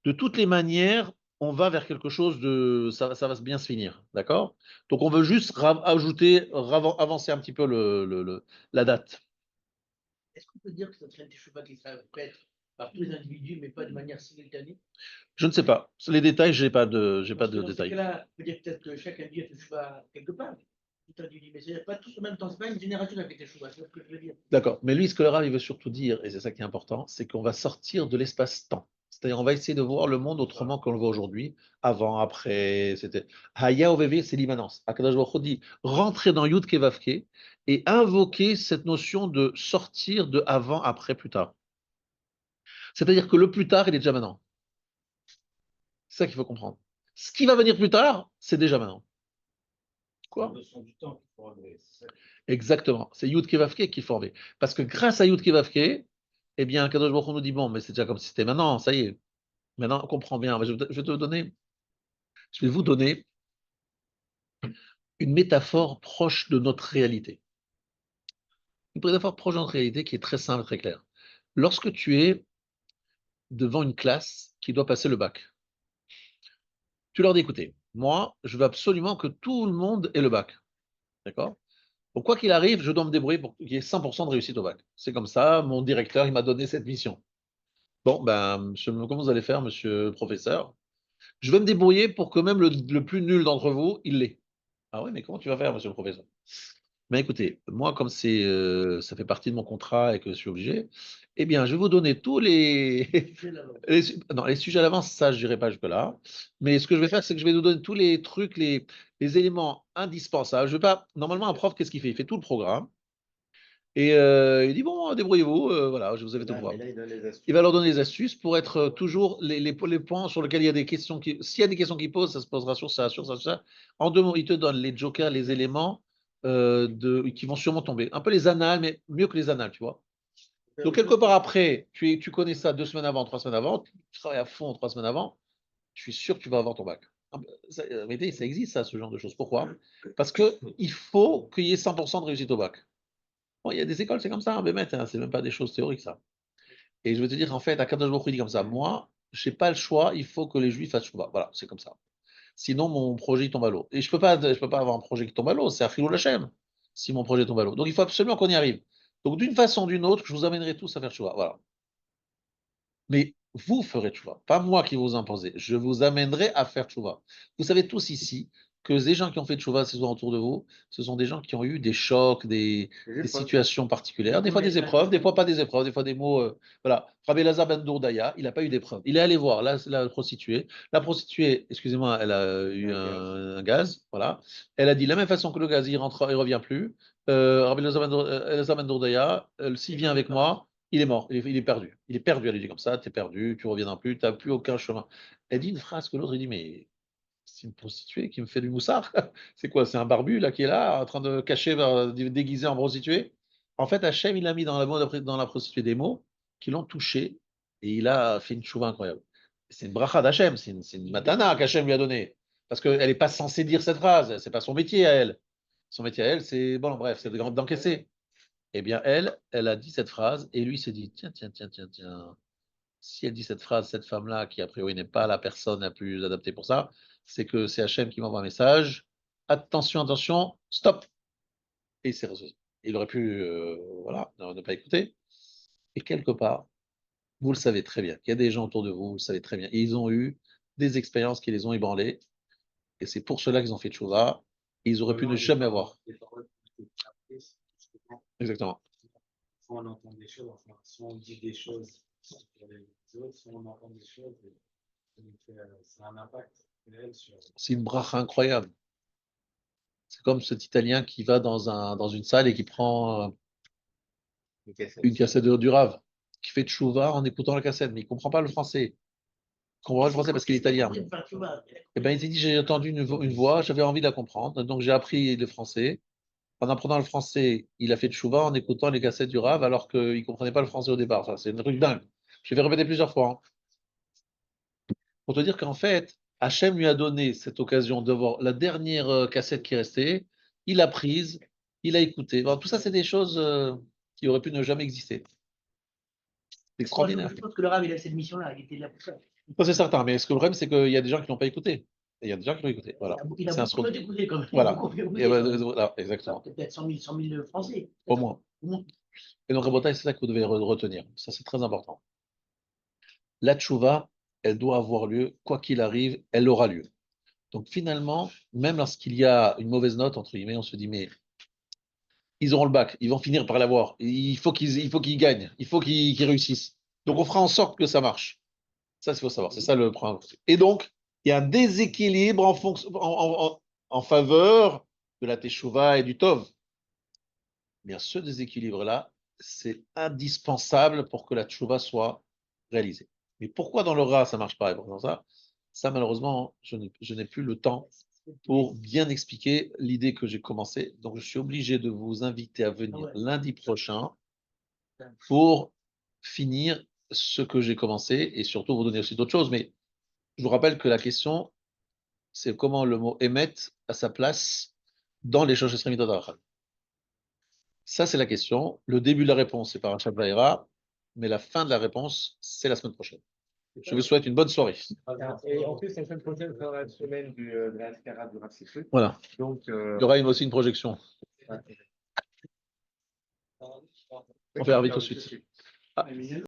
de toutes les manières, on va vers quelque chose de, ça va bien se finir, d'accord? Donc on veut juste avancer un petit peu la date. Est-ce qu'on peut dire que c'est un teshuva qui sera fait par tous les individus, mais pas de manière simultanée? Je ne sais pas. Sur les détails, j'ai pas de Parce que dans ce détails. cas-là, on peut dire peut-être que chaque individu a teshuva quelque part. Tout individu, mais c'est pas tous en même temps, c'est pas une génération qui a fait teshuva, c'est ce que je veux dire. D'accord. Mais lui, ce que le Rav il veut surtout dire, et c'est ça qui est important, c'est qu'on va sortir de l'espace-temps. C'est-à-dire, on va essayer de voir le monde autrement qu'on le voit aujourd'hui, avant, après. C'était Haya Oveve, c'est l'immanence. Akadosh Baruch Hu dit rentrer dans Yud Kevavke et invoquer cette notion de sortir de avant, après, plus tard. C'est-à-dire que le plus tard, il est déjà maintenant. C'est ça qu'il faut comprendre. Ce qui va venir plus tard, c'est déjà maintenant. Quoi? La notion du temps qu'il faut enlever, c'est ça. Exactement. C'est Yud Kevavke qu'il faut enlever. Parce que grâce à Yud Kevavke, eh bien, Kadosh Baruch Hu nous dit bon, mais c'est déjà comme si c'était maintenant, ça y est. Maintenant, on comprend bien. Je vais vous donner une métaphore proche de notre réalité. Une métaphore proche de notre réalité qui est très simple, très claire. Lorsque tu es devant une classe qui doit passer le bac, tu leur dis écoutez, moi, je veux absolument que tout le monde ait le bac. D'accord? Donc, quoi qu'il arrive, je dois me débrouiller pour qu'il y ait 100% de réussite au bac. C'est comme ça, mon directeur, il m'a donné cette mission. Bon, ben, comment vous allez faire, monsieur le professeur? Je vais me débrouiller pour que même le plus nul d'entre vous, il l'ait. Ah oui, mais comment tu vas faire, monsieur le professeur? Mais écoutez, moi, comme ça fait partie de mon contrat et que je suis obligé, eh bien, je vais vous donner tous les, non, les sujets à l'avance, ça, je n'irai pas jusque-là. Mais ce que je vais faire, c'est que je vais vous donner tous les trucs, les éléments indispensables. Je vais pas. Normalement, un prof, qu'est-ce qu'il fait? Il fait tout le programme. Et il dit, bon, débrouillez-vous, voilà, je vous avais tout Là, pouvoir. mais là, il donne les astuces. Il va leur donner des astuces pour être toujours les points sur lesquels il y a des questions. S'il y a des questions qui posent, ça se posera sur ça, sur ça, sur ça. En deux mots, il te donne les jokers, les éléments qui vont sûrement tomber. Un peu les annales, mais mieux que les annales, tu vois. Donc, quelque part après, tu connais ça 2 semaines avant, 3 semaines avant, tu travailles à fond 3 semaines avant, je suis sûr que tu vas avoir ton bac. Mais ça existe, ça, ce genre de choses. Pourquoi? Parce qu'il faut qu'il y ait 100% de réussite au bac. Bon, il y a des écoles, c'est comme ça, hein, c'est même pas des choses théoriques, ça. Et je veux te dire, en fait, à Kadosh Baruch Hu dit comme ça, moi, je n'ai pas le choix, il faut que les Juifs fassent choix. Voilà, c'est comme ça. Sinon, mon projet il tombe à l'eau. Et je peux pas avoir un projet qui tombe à l'eau, c'est un Chilul Hashem, si mon projet tombe à l'eau. Donc, il faut absolument qu'on y arrive. Donc, d'une façon ou d'une autre, je vous amènerai tous à faire choix. Voilà. Mais vous ferez tchouva, pas moi qui vous imposer. Je vous amènerai à faire tchouva. Vous savez tous ici que les gens qui ont fait tchouva, ce sont autour de vous, ce sont des gens qui ont eu des chocs, des situations particulières, des fois des épreuves, des fois pas des épreuves, des fois des mots. Voilà. Rabbi Elazar ben Dourdaya, il n'a pas eu d'épreuve. Il est allé voir la prostituée. La prostituée, excusez-moi, elle a eu un gaz. Voilà. Elle a dit, de la même façon que le gaz, il rentre, il revient plus. Rabbi Elazar ben Dourdaya, s'il vient avec moi, il est mort, il est perdu. Il est perdu, elle lui dit comme ça, t'es perdu, tu reviendras plus, tu n'as plus aucun chemin. Elle dit une phrase que l'autre, il dit, mais c'est une prostituée qui me fait du moussard. C'est quoi? C'est un barbu là qui est là, en train de cacher, déguisé en prostituée. En fait, Hachem, il a mis dans la prostituée des mots qui l'ont touché et il a fait une chouva incroyable. C'est une bracha d'Hachem, c'est une matana qu'Hachem lui a donnée. Parce qu'elle n'est pas censée dire cette phrase, c'est pas son métier à elle. Son métier à elle, c'est, bon, bref, c'est d'encaisser. Eh bien, elle a dit cette phrase et lui s'est dit, tiens, tiens, tiens, tiens, tiens, si elle dit cette phrase, cette femme-là, qui a priori n'est pas la personne la plus adaptée pour ça, c'est que c'est Hachem qui m'envoie un message, attention, attention, stop. Et il s'est reçu. Il aurait pu, voilà, ne pas écouter. Et quelque part, vous le savez très bien, il y a des gens autour de vous, vous le savez très bien, et ils ont eu des expériences qui les ont ébranlés, et c'est pour cela qu'ils ont fait tchouva, et ils auraient pu ne jamais avoir. Exactement. Soit on entend des choses, enfin, soit on dit des choses pour les autres, soit on entend des choses, et ça a un impact réel sur. C'est une bracha incroyable. C'est comme cet Italien qui va dans une salle et qui prend une cassette du Rav, qui fait tchouva en écoutant la cassette, mais il ne comprend pas le français. comprend pas le français parce qu'il est italien. Eh ben, il s'est dit, j'ai entendu une voix, j'avais envie de la comprendre, donc j'ai appris le français. En apprenant le français, il a fait tchouva en écoutant les cassettes du Rav alors qu'il ne comprenait pas le français au départ. Enfin, c'est un truc dingue. Je vais répéter plusieurs fois. Pour te dire qu'en fait, Hachem lui a donné cette occasion de voir la dernière cassette qui restait. Il l'a prise, il a écouté. Bon, tout ça, c'est des choses qui auraient pu ne jamais exister. C'est extraordinaire. Je pense que le Rav, il a cette mission-là, il était là pour ça. Ça, c'est certain, mais ce que le problème, c'est qu'il y a des gens qui n'ont pas écouté. Et il y a des gens qui l'ont écouté. Voilà. Il a C'est un beaucoup scroll. écouté quand même. Voilà. Beaucoup écouté, Et quand même. voilà, exactement. Peut-être 100 000 Français. Au moins. Au moins. Et donc, Rabotai, c'est ça que vous devez retenir. Ça, c'est très important. La tchouva, elle doit avoir lieu, quoi qu'il arrive, elle aura lieu. Donc, finalement, même lorsqu'il y a une mauvaise note, entre guillemets, on se dit, mais ils auront le bac, ils vont finir par l'avoir. Il faut qu'ils gagnent, il faut qu'ils réussissent. Donc, on fera en sorte que ça marche. Ça, il faut savoir. C'est ça le problème. Et donc, il y a un déséquilibre en faveur de la teshuva et du tov. Bien, ce déséquilibre-là, c'est indispensable pour que la teshuva soit réalisée. Mais pourquoi dans le Ra, ça ne marche pas et pourquoi dans ça, malheureusement, je n'ai plus le temps pour bien expliquer l'idée que j'ai commencée. Donc, je suis obligé de vous inviter à venir lundi prochain pour finir ce que j'ai commencé et surtout vous donner aussi d'autres choses. Mais je vous rappelle que la question, c'est comment le mot émet a sa place dans les choses extrémités d'Arachal. Ça, c'est la question. Le début de la réponse, c'est par Parashat Vaïra, mais la fin de la réponse, c'est la semaine prochaine. Je vous souhaite une bonne soirée. Et en plus, la semaine prochaine sera la semaine de la Haskara du Rav Sifrit. Voilà. Donc, Il y aura aussi une projection. On va faire vite tout de suite. Ah.